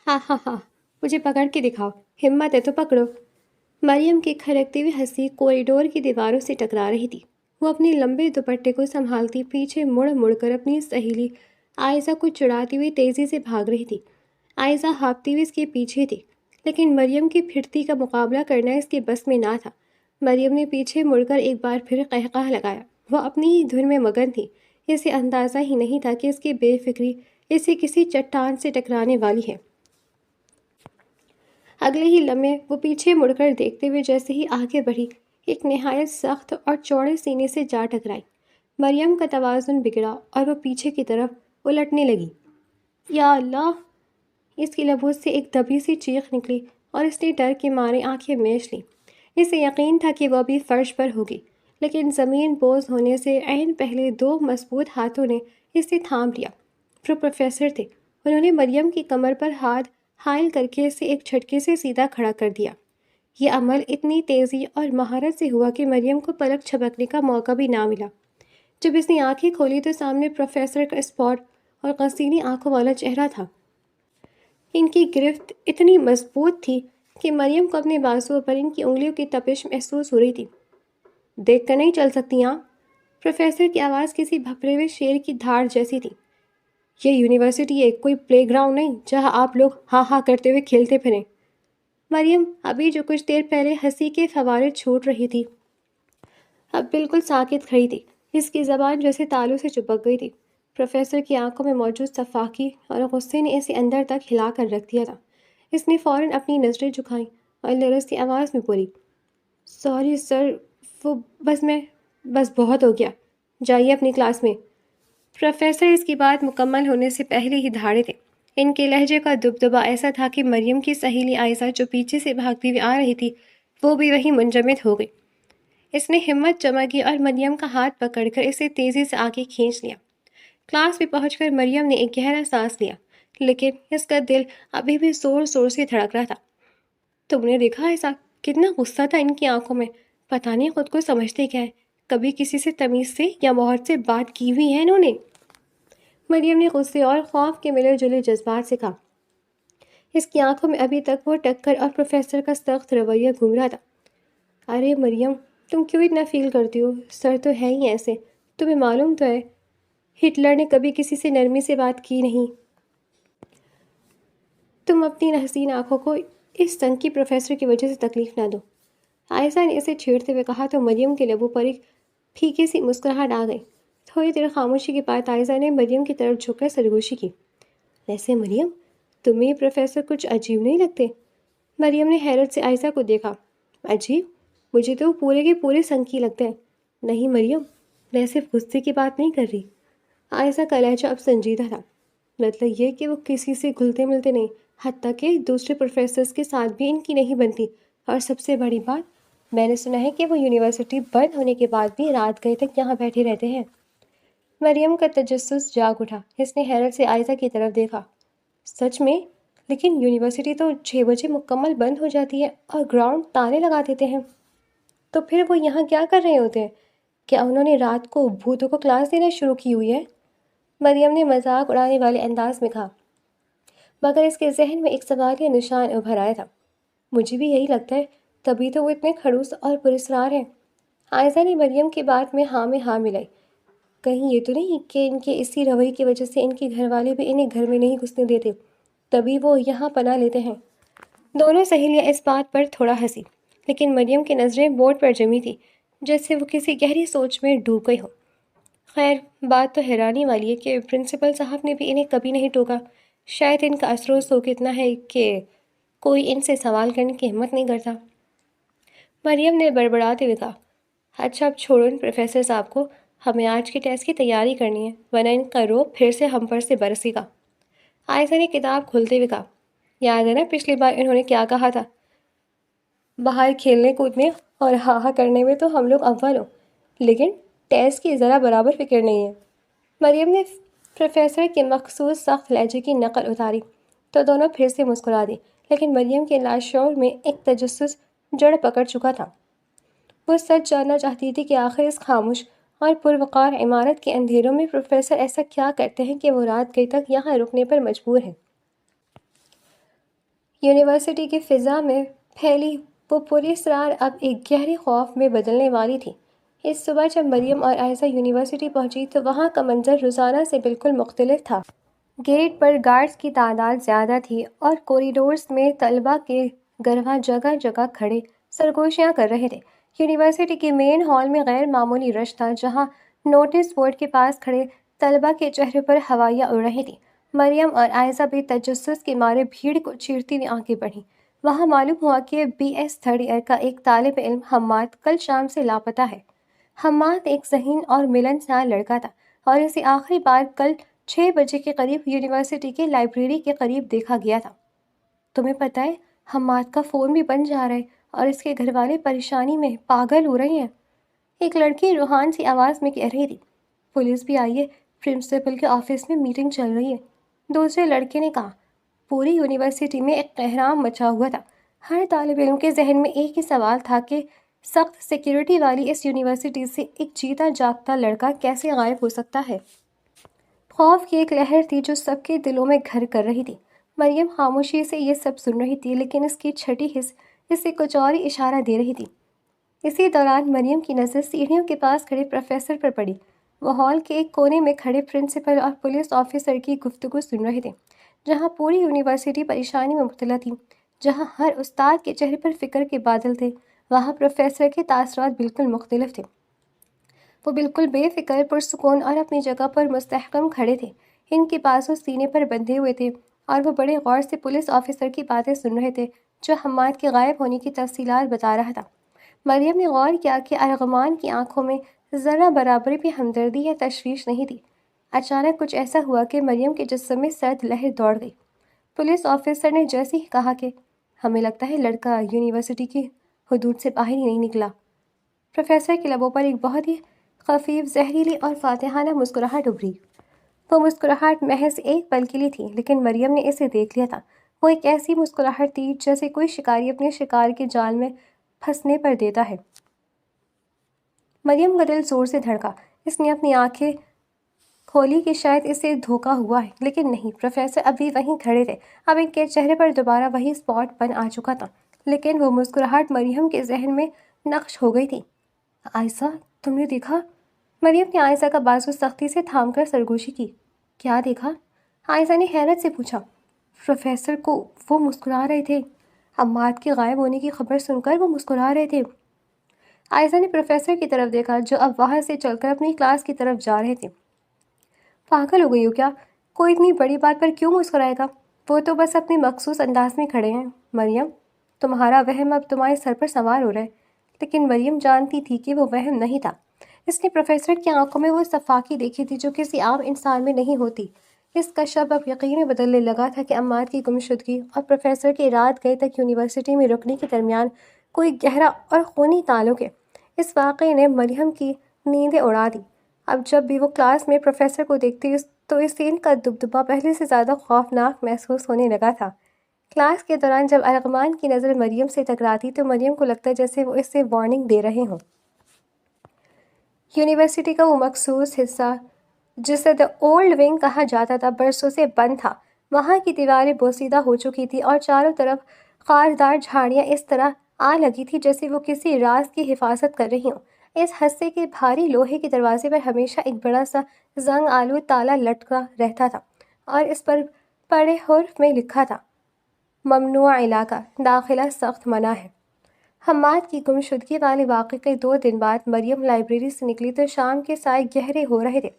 ہاں ہاں ہاں، مجھے پکڑ کے دکھاؤ، ہمت ہے تو پکڑو۔ مریم کی کھرکتی ہوئی ہنسی کوریڈور کی دیواروں سے ٹکرا رہی تھی۔ وہ اپنے لمبے دوپٹے کو سنبھالتی پیچھے مڑ مڑ کر اپنی سہیلی عائزہ کو چڑھاتی ہوئی تیزی سے بھاگ رہی تھی۔ عائزہ ہاپتی ہوئی اس کے پیچھے تھی، لیکن مریم کی پھرتی کا مقابلہ کرنا اس کے بس میں نہ تھا۔ مریم نے پیچھے مڑ کر ایک بار پھر قہقہ لگایا۔ وہ اپنی ہی دھن میں مگن تھی، اسے اندازہ ہی نہیں تھا کہ اس کی بے فکری اسے کسی چٹان سے ٹکرانے والی ہے۔ اگلے ہی لمحے وہ پیچھے مڑ کر دیکھتے ہوئے جیسے ہی آگے بڑھی، ایک نہایت سخت اور چوڑے سینے سے جا ٹکرائی۔ مریم کا توازن بگڑا اور وہ پیچھے کی طرف الٹنے لگی۔ یا اللہ! اس کی لبوں سے ایک دبی سی چیخ نکلی اور اس نے ڈر کے مارے آنکھیں میچ لیں۔ اسے یقین تھا کہ وہ ابھی فرش پر ہوگی، لیکن زمین بوز ہونے سے عین پہلے دو مضبوط ہاتھوں نے اسے تھام لیا۔ وہ پروفیسر تھے۔ انہوں نے مریم کی کمر پر ہاتھ حائل کر کے اسے ایک جھٹکے سے سیدھا کھڑا کر دیا۔ یہ عمل اتنی تیزی اور مہارت سے ہوا کہ مریم کو پلک جھپکنے کا موقع بھی نہ ملا۔ جب اس نے آنکھیں کھولی تو سامنے پروفیسر کا اسپاٹ اور قصیری آنکھوں والا چہرہ تھا۔ ان کی گرفت اتنی مضبوط تھی کہ مریم کو اپنے بازوؤں پر ان کی انگلیوں کی تپش محسوس ہو رہی تھی۔ دیکھ کر نہیں چل سکتی ہاں؟ پروفیسر کی آواز کسی بھپرے ہوئے شیر کی دھاڑ جیسی تھی۔ یہ یونیورسٹی ہے، کوئی پلے گراؤنڈ نہیں جہاں آپ لوگ ہاں ہاں کرتے ہوئے کھیلتے پھریں۔ مریم ابھی جو کچھ دیر پہلے ہنسی کے فوارے چھوٹ رہی تھی، اب بالکل ساکت کھڑی تھی۔ اس کی زبان جیسے تالوں سے چپک گئی تھی۔ پروفیسر کی آنکھوں میں موجود صفاقی اور غصے نے اسے اندر تک ہلا کر رکھ دیا تھا۔ اس نے فوراً اپنی نظریں جھکائیں اور لرزتی آواز میں بولی، سوری سر، وہ بس بہت ہو گیا، جائیے اپنی کلاس میں۔ پروفیسر اس کی بات مکمل ہونے سے پہلے ہی دھاڑے تھے۔ ان کے لہجے کا دبدبا ایسا تھا کہ مریم کی سہیلی عائزہ جو پیچھے سے بھاگتی ہوئی آ رہی تھی، وہ بھی وہیں منجمد ہو گئی۔ اس نے ہمت جمع کی اور مریم کا ہاتھ پکڑ کر اسے تیزی سے آگے کھینچ لیا۔ کلاس میں پہنچ کر مریم نے ایک گہرا سانس لیا، لیکن اس کا دل ابھی بھی زور زور سے دھڑک رہا تھا۔ تم نے دیکھا ایسا کتنا غصہ تھا ان کی آنکھوں میں، پتہ نہیں خود کو سمجھتے کیا ہے، کبھی کسی سے تمیز سے یا محبت سے بات کی ہوئی ہے انہوں نے؟ مریم نے غصے اور خوف کے ملے جلے جذبات سے کہا۔ اس کی آنکھوں میں ابھی تک وہ ٹکر اور پروفیسر کا سخت رویہ گھوم رہا تھا۔ ارے مریم، تم کیوں اتنا فیل کرتی ہو؟ سر تو ہے ہی ایسے، تمہیں معلوم تو ہے ہٹلر نے کبھی کسی سے نرمی سے بات کی نہیں۔ تم اپنی حسین آنکھوں کو اس سنکی پروفیسر کی وجہ سے تکلیف نہ دو۔ عائشہ نے اسے چھیڑتے ہوئے کہا تو مریم کے لبوں پر ایک پھیکی سی مسکراہٹ آ گئی۔ تھوڑی دیر خاموشی کے بعد عائشہ نے مریم کی طرف جھک کر سرگوشی کی، ویسے مریم، تمہیں یہ پروفیسر کچھ عجیب نہیں لگتے؟ مریم نے حیرت سے عائشہ کو دیکھا۔ عجیب؟ مجھے تو پورے کے پورے سنکی لگتے ہیں۔ نہیں مریم، میں صرف غصے کی بات نہیں کر رہی۔ عائشہ کا لہجہ اب سنجیدہ تھا۔ مطلب یہ کہ وہ کسی سے گھلتے ملتے نہیں، حتیٰ کہ دوسرے پروفیسرز کے ساتھ بھی ان کی نہیں بنتی، اور سب سے بڑی بات، میں نے سنا ہے کہ وہ یونیورسٹی بند ہونے کے بعد بھی رات گئے تک یہاں بیٹھے رہتے ہیں۔ مریم کا تجسس جاگ اٹھا۔ اس نے حیرت سے عائشہ کی طرف دیکھا۔ سچ میں؟ لیکن یونیورسٹی تو 6 بجے مکمل بند ہو جاتی ہے اور گراؤنڈ تالے لگا دیتے ہیں۔ تو پھر وہ یہاں کیا کر رہے ہوتے ہیں؟ کیا انہوں نے رات کو بھوتوں کو کلاس دینا شروع کی ہوئی ہے؟ مریم نے مذاق اڑانے والے انداز میں کہا، مگر اس کے ذہن میں ایک سوالیہ نشان ابھر آیا تھا۔ مجھے بھی یہی لگتا ہے، تبھی تو وہ اتنے خڑوس اور پراسرار ہیں۔ عائشہ نے مریم کی بات میں ہاں ملائی۔ کہیں یہ تو نہیں کہ ان کے اسی رویے کی وجہ سے ان کے گھر والے بھی انہیں گھر میں نہیں گھسنے دیتے، تبھی وہ یہاں پناہ لیتے ہیں؟ دونوں سہیلیاں اس بات پر تھوڑا ہنسی، لیکن مریم کی نظریں بورڈ پر جمی تھی، جیسے وہ کسی گہری سوچ میں ڈوب گئی ہو۔ خیر، بات تو حیرانی والی ہے کہ پرنسپل صاحب نے بھی انہیں کبھی نہیں ٹوکا۔ شاید ان کا اثر و رسوخ اتنا ہے کہ کوئی ان سے سوال کرنے کی ہمت نہیں کرتا۔ مریم نے بڑبڑاتے ہوئے کہا، اچھا اب چھوڑو ان پروفیسر صاحب کو، ہمیں آج کے ٹیسٹ کی تیاری کرنی ہے، ورنہ ان کا روب پھر سے ہم پر سے برسے گا۔ عائشہ نے کتاب کھولتے ہوئے کہا، یاد ہے نا پچھلی بار انہوں نے کیا کہا تھا؟ باہر کھیلنے کودنے اور ہاہا کرنے میں تو ہم لوگ اول ہوں، لیکن ٹیسٹ کی ذرا برابر فکر نہیں ہے۔ مریم نے پروفیسر کے مخصوص سخت لہجے کی نقل اتاری تو دونوں پھر سے مسکرا دی، لیکن مریم کے لاشعور میں ایک تجسس جڑ پکڑ چکا تھا۔ وہ سچ جاننا چاہتی تھی کہ آخر اس خاموش اور پروقار عمارت کے اندھیروں میں پروفیسر ایسا کیا کرتے ہیں کہ وہ رات گئی تک یہاں رکنے پر مجبور ہیں۔ یونیورسٹی کی فضا میں پھیلی وہ پوری اسرار اب ایک گہرے خوف میں بدلنے والی تھی۔ اس صبح جب مریم اور عائشہ یونیورسٹی پہنچی تو وہاں کا منظر روزانہ سے بالکل مختلف تھا۔ گیٹ پر گارڈز کی تعداد زیادہ تھی اور کوریڈورز میں طلباء کے گروہ جگہ جگہ کھڑے سرگوشیاں کر رہے تھے۔ یونیورسٹی کے مین ہال میں غیر معمولی رش تھا، جہاں نوٹس بورڈ کے پاس کھڑے طلباء کے چہرے پر ہوائیاں اڑ رہی تھیں۔ مریم اور عائشہ بھی تجسس کے مارے بھیڑ کو چیرتی ہوئی آگے بڑھیں۔ وہاں معلوم ہوا کہ BS تھرڈ ایئر کا ایک طالب علم حماد کل شام سے لاپتہ ہے۔ حماد ایک ذہین اور ملنسار لڑکا تھا اور اسے آخری بار کل 6 بجے کے قریب یونیورسٹی کے لائبریری کے قریب دیکھا گیا تھا۔ تمہیں پتہ ہے حماد کا فون بھی بند جا رہا ہے اور اس کے گھر والے پریشانی میں پاگل ہو رہے ہیں، ایک لڑکی روحان سی آواز میں کہہ رہی تھی۔ پولیس بھی آئی ہے، پرنسپل کے آفس میں میٹنگ چل رہی ہے، دوسرے لڑکے نے کہا۔ پوری یونیورسٹی میں ایک قہرام مچا ہوا تھا۔ ہر طالب علم کے ذہن میں ایک ہی سوال تھا کہ سخت سیکیورٹی والی اس یونیورسٹی سے ایک جیتا جاگتا لڑکا کیسے غائب ہو سکتا ہے۔ خوف کی ایک لہر تھی جو سب کے دلوں میں گھر کر رہی تھی۔ مریم خاموشی سے یہ سب سن رہی تھی، لیکن اس کی چھٹی حس اسے کچھ اور ہی اشارہ دے رہی تھی۔ اسی دوران مریم کی نظر سیڑھیوں کے پاس کھڑے پروفیسر پر پڑی۔ وہ ہال کے ایک کونے میں کھڑے پرنسپل اور پولیس آفیسر کی گفتگو سن رہے تھے۔ جہاں پوری یونیورسٹی پریشانی میں مبتلا تھی، جہاں ہر استاد کے چہرے پر فکر کے بادل تھے، وہاں پروفیسر کے تاثرات بالکل مختلف تھے۔ وہ بالکل بے فکر، پرسکون اور اپنی جگہ پر مستحکم کھڑے تھے۔ ان کے بازو سینے پر بندھے ہوئے تھے اور وہ بڑے غور سے پولیس آفیسر کی باتیں سن رہے تھے جو حماد کے غائب ہونے کی تفصیلات بتا رہا تھا۔ مریم نے غور کیا کہ ارغوان کی آنکھوں میں ذرہ برابر بھی ہمدردی یا تشویش نہیں تھی۔ اچانک کچھ ایسا ہوا کہ مریم کے جسم میں سرد لہر دوڑ گئی۔ پولیس آفیسر نے جیسے ہی کہا کہ ہمیں لگتا ہے لڑکا یونیورسٹی کی حدود سے باہر ہی نہیں نکلا، پروفیسر کے لبوں پر ایک بہت ہی خفیف، زہریلی اور فاتحانہ مسکراہٹ ابھری۔ وہ مسکراہٹ محض ایک پل کے لیے تھی، لیکن مریم نے اسے دیکھ لیا تھا۔ وہ ایک ایسی مسکراہٹ تھی جیسے کوئی شکاری اپنے شکار کے جال میں پھنسنے پر دیتا ہے۔ مریم کا دل زور سے دھڑکا۔ اس نے اپنی آنکھیں کھولی کہ شاید اسے دھوکا ہوا ہے، لیکن نہیں، پروفیسر اب بھی وہیں کھڑے تھے۔ اب ان کے چہرے پر دوبارہ وہی اسپاٹ بن آ چکا تھا، لیکن وہ مسکراہٹ مریم کے ذہن میں نقش ہو گئی تھی۔ عائشہ، تم نے دیکھا؟ مریم نے عائشہ کا بازو سختی سے تھام کر سرگوشی کی۔ کیا دیکھا؟ عائشہ نے حیرت سے پوچھا۔ پروفیسر کو وہ مسکرا رہے تھے، حماد کے غائب ہونے کی خبر سن کر وہ مسکرا رہے تھے۔ عائشہ نے پروفیسر کی طرف دیکھا جو اب وہاں سے چل کر اپنی کلاس کی طرف جا رہے تھے۔ پاگل ہو گئی ہو کیا؟ کوئی اتنی بڑی بات پر کیوں مسکرائے گا؟ وہ تو بس اپنے مخصوص انداز میں کھڑے ہیں۔ مریم، تمہارا وہم اب تمہارے سر پر سوار ہو رہا ہے۔ لیکن مریم جانتی تھی کہ وہ وہم نہیں تھا۔ اس نے پروفیسر کی آنکھوں میں وہ صفاقی دیکھی تھی جو کسی عام انسان میں نہیں ہوتی۔ اس کا شب اب یقین میں بدلنے لگا تھا کہ عماد کی گمشدگی اور پروفیسر کے رات گئے تک یونیورسٹی میں رکنے کے درمیان کوئی گہرا اور خونی تعلق ہے۔ اس واقعے نے مریم کی نیندیں اڑا دی۔ اب جب بھی وہ کلاس میں پروفیسر کو دیکھتی تو اسے ان کا دبدبا پہلے سے زیادہ خوفناک محسوس ہونے لگا تھا۔ کلاس کے دوران جب ارغوان کی نظر مریم سے ٹکراتی تو مریم کو لگتا جیسے وہ اس سے وارننگ دے رہے ہوں۔ یونیورسٹی کا وہ مخصوص حصہ جسے دی اولڈ ونگ کہا جاتا تھا برسوں سے بند تھا۔ وہاں کی دیواریں بوسیدہ ہو چکی تھیں اور چاروں طرف خاردار جھاڑیاں اس طرح آ لگی تھی جیسے وہ کسی راز کی حفاظت کر رہی ہوں۔ اس حصے کے بھاری لوہے کے دروازے پر ہمیشہ ایک بڑا سا زنگ آلود تالا لٹکا رہتا تھا اور اس پر بڑے حرف میں لکھا تھا، ممنوع علاقہ، داخلہ سخت منع ہے۔ حماد کی گمشدگی والے واقعے کے 2 دن بعد مریم لائبریری سے نکلی تو شام کے سائے گہرے ہو رہے تھے۔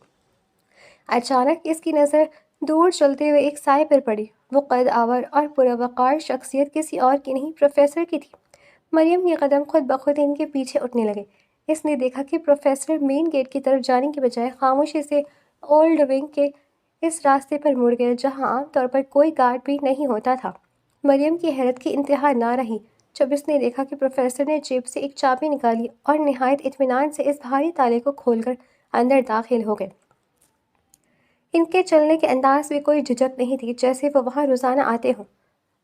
اچانک اس کی نظر دور چلتے ہوئے ایک سائے پر پڑی۔ وہ قد آور اور پروقار شخصیت کسی اور کی نہیں، پروفیسر کی تھی۔ مریم کے قدم خود بخود ان کے پیچھے اٹھنے لگے۔ اس نے دیکھا کہ پروفیسر مین گیٹ کی طرف جانے کے بجائے خاموشی سے اولڈ ونگ کے اس راستے پر مڑ گئے جہاں عام طور پر کوئی گارڈ بھی نہیں ہوتا تھا۔ مریم کی حیرت کی انتہا نہ رہی جب اس نے دیکھا کہ پروفیسر نے جیب سے ایک چابی نکالی اور نہایت اطمینان سے اس بھاری تالے کو کھول کر اندر داخل ہو گئے۔ ان کے چلنے کے انداز میں کوئی جھجک نہیں تھی، جیسے وہ وہاں روزانہ آتے ہوں۔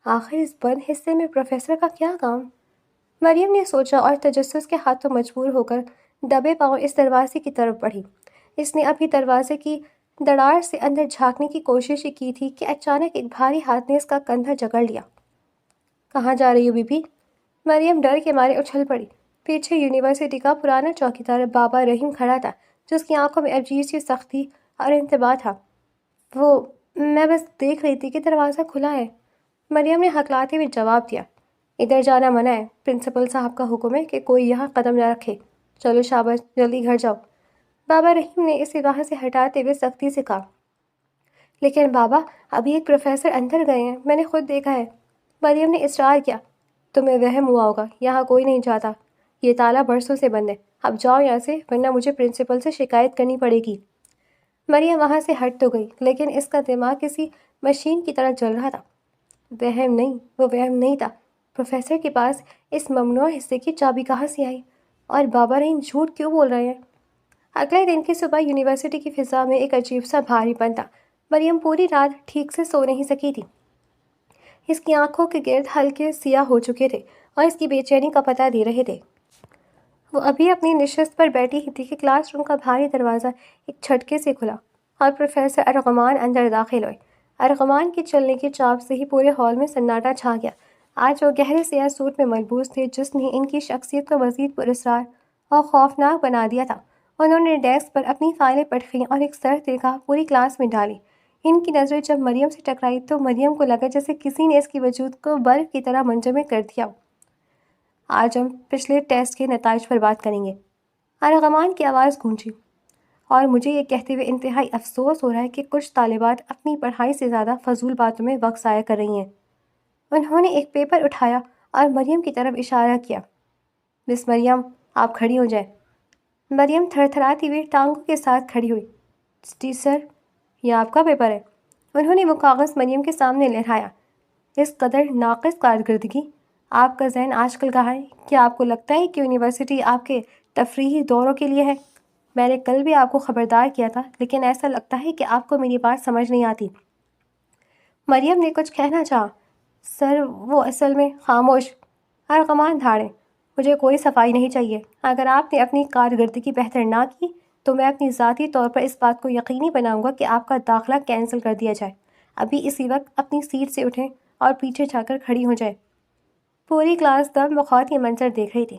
آخر اس بند حصے میں پروفیسر کا کیا کام؟ مریم نے سوچا اور تجسس کے ہاتھوں مجبور ہو کر دبے پاؤں اس دروازے کی طرف بڑھی۔ اس نے ابھی دروازے کی دراڑ سے اندر جھانکنے کی کوشش ہی کی تھی کہ اچانک ایک بھاری ہاتھ نے اس کا کندھا جکڑ لیا۔ کہاں جا رہی ہو بی بی؟ مریم ڈر کے مارے اچھل پڑی۔ پیچھے یونیورسٹی کا پرانا چوکیدار بابا رحیم کھڑا تھا، جس کی آنکھوں میں عجیب سی سختی اور انتباہ تھا۔ میں بس دیکھ رہی تھی کہ دروازہ کھلا ہے، مریم نے ہکلاتے ہوئے جواب دیا۔ ادھر جانا منع ہے، پرنسپل صاحب کا حکم ہے کہ کوئی یہاں قدم نہ رکھے۔ چلو شاباش، جلدی گھر جاؤ۔ بابا رحیم نے اسے وہاں سے ہٹاتے ہوئے سختی سے کہا۔ لیکن بابا، ابھی ایک پروفیسر اندر گئے ہیں، میں نے خود دیکھا ہے، مریم نے اصرار کیا۔ تمہیں وہم ہوا ہوگا، یہاں کوئی نہیں جاتا، یہ تالا برسوں سے بند ہے، اب جاؤ یہاں سے ورنہ مجھے پرنسپل سے شکایت کرنی پڑے گی۔ مریم وہاں سے ہٹ تو گئی، لیکن اس کا دماغ کسی مشین کی طرح چل رہا تھا۔ وہم نہیں، وہ وہم نہیں تھا۔ پروفیسر کے پاس اس ممنوع حصے کی چابی کہاں سے آئی؟ اور بابا رحیم جھوٹ کیوں بول رہے ہیں؟ اگلے دن کی صبح یونیورسٹی کی فضا میں ایک عجیب سا بھاری پن تھا۔ مریم پوری رات ٹھیک سے سو نہیں سکی تھی۔ اس کی آنکھوں کے گرد ہلکے سیاہ ہو چکے تھے اور اس کی بے چینی کا پتہ دے رہے تھے۔ وہ ابھی اپنی نشست پر بیٹھی ہی تھی کہ کلاس روم کا بھاری دروازہ ایک جھٹکے سے کھلا اور پروفیسر ارغمان اندر داخل ہوئے۔ ارغمان کے چلنے کی چاپ سے ہی پورے ہال میں سناٹا چھا گیا۔ آج وہ گہرے سیاہ سوٹ میں ملبوس تھے، جس نے ان کی شخصیت کو مزید پراسرار اور خوفناک بنا دیا تھا۔ انہوں نے ڈیسک پر اپنی فائلیں پٹکیں اور ایک سرخ نگاہ پوری کلاس میں ڈالی۔ ان کی نظریں جب مریم سے ٹکرائی تو مریم کو لگا جیسے کسی نے اس کی وجود کو برف کی طرح منجمد کر دیا۔ آج ہم پچھلے ٹیسٹ کے نتائج پر بات کریں گے، ارغمان کی آواز گونجی، اور مجھے یہ کہتے ہوئے انتہائی افسوس ہو رہا ہے کہ کچھ طالبات اپنی پڑھائی سے زیادہ فضول باتوں میں وقت ضائع کر رہی ہیں۔ انہوں نے ایک پیپر اٹھایا اور مریم کی طرف اشارہ کیا۔ مس مریم، آپ کھڑی ہو جائیں۔ مریم تھر تھراتی ہوئی ٹانگوں کے ساتھ کھڑی ہوئی۔ جی سر، یہ آپ کا پیپر ہے؟ انہوں نے وہ کاغذ مریم کے سامنے لہرایا۔ اس قدر ناقص کارکردگی، آپ کا ذہن آج کل کہاں ہے؟ کیا آپ کو لگتا ہے کہ یونیورسٹی آپ کے تفریحی دوروں کے لیے ہے؟ میں نے کل بھی آپ کو خبردار کیا تھا، لیکن ایسا لگتا ہے کہ آپ کو میری بات سمجھ نہیں آتی۔ مریم نے کچھ کہنا چاہا۔ سر، وہ اصل میں… خاموش، ارغمان دھاڑے، مجھے کوئی صفائی نہیں چاہیے۔ اگر آپ نے اپنی کارکردگی بہتر نہ کی تو میں اپنی ذاتی طور پر اس بات کو یقینی بناؤں گا کہ آپ کا داخلہ کینسل کر دیا جائے۔ ابھی اسی وقت اپنی سیٹ سے اٹھیں اور پیچھے جا کر کھڑی ہو جائیں۔ پوری کلاس دم بخود یہ منظر دیکھ رہی تھی۔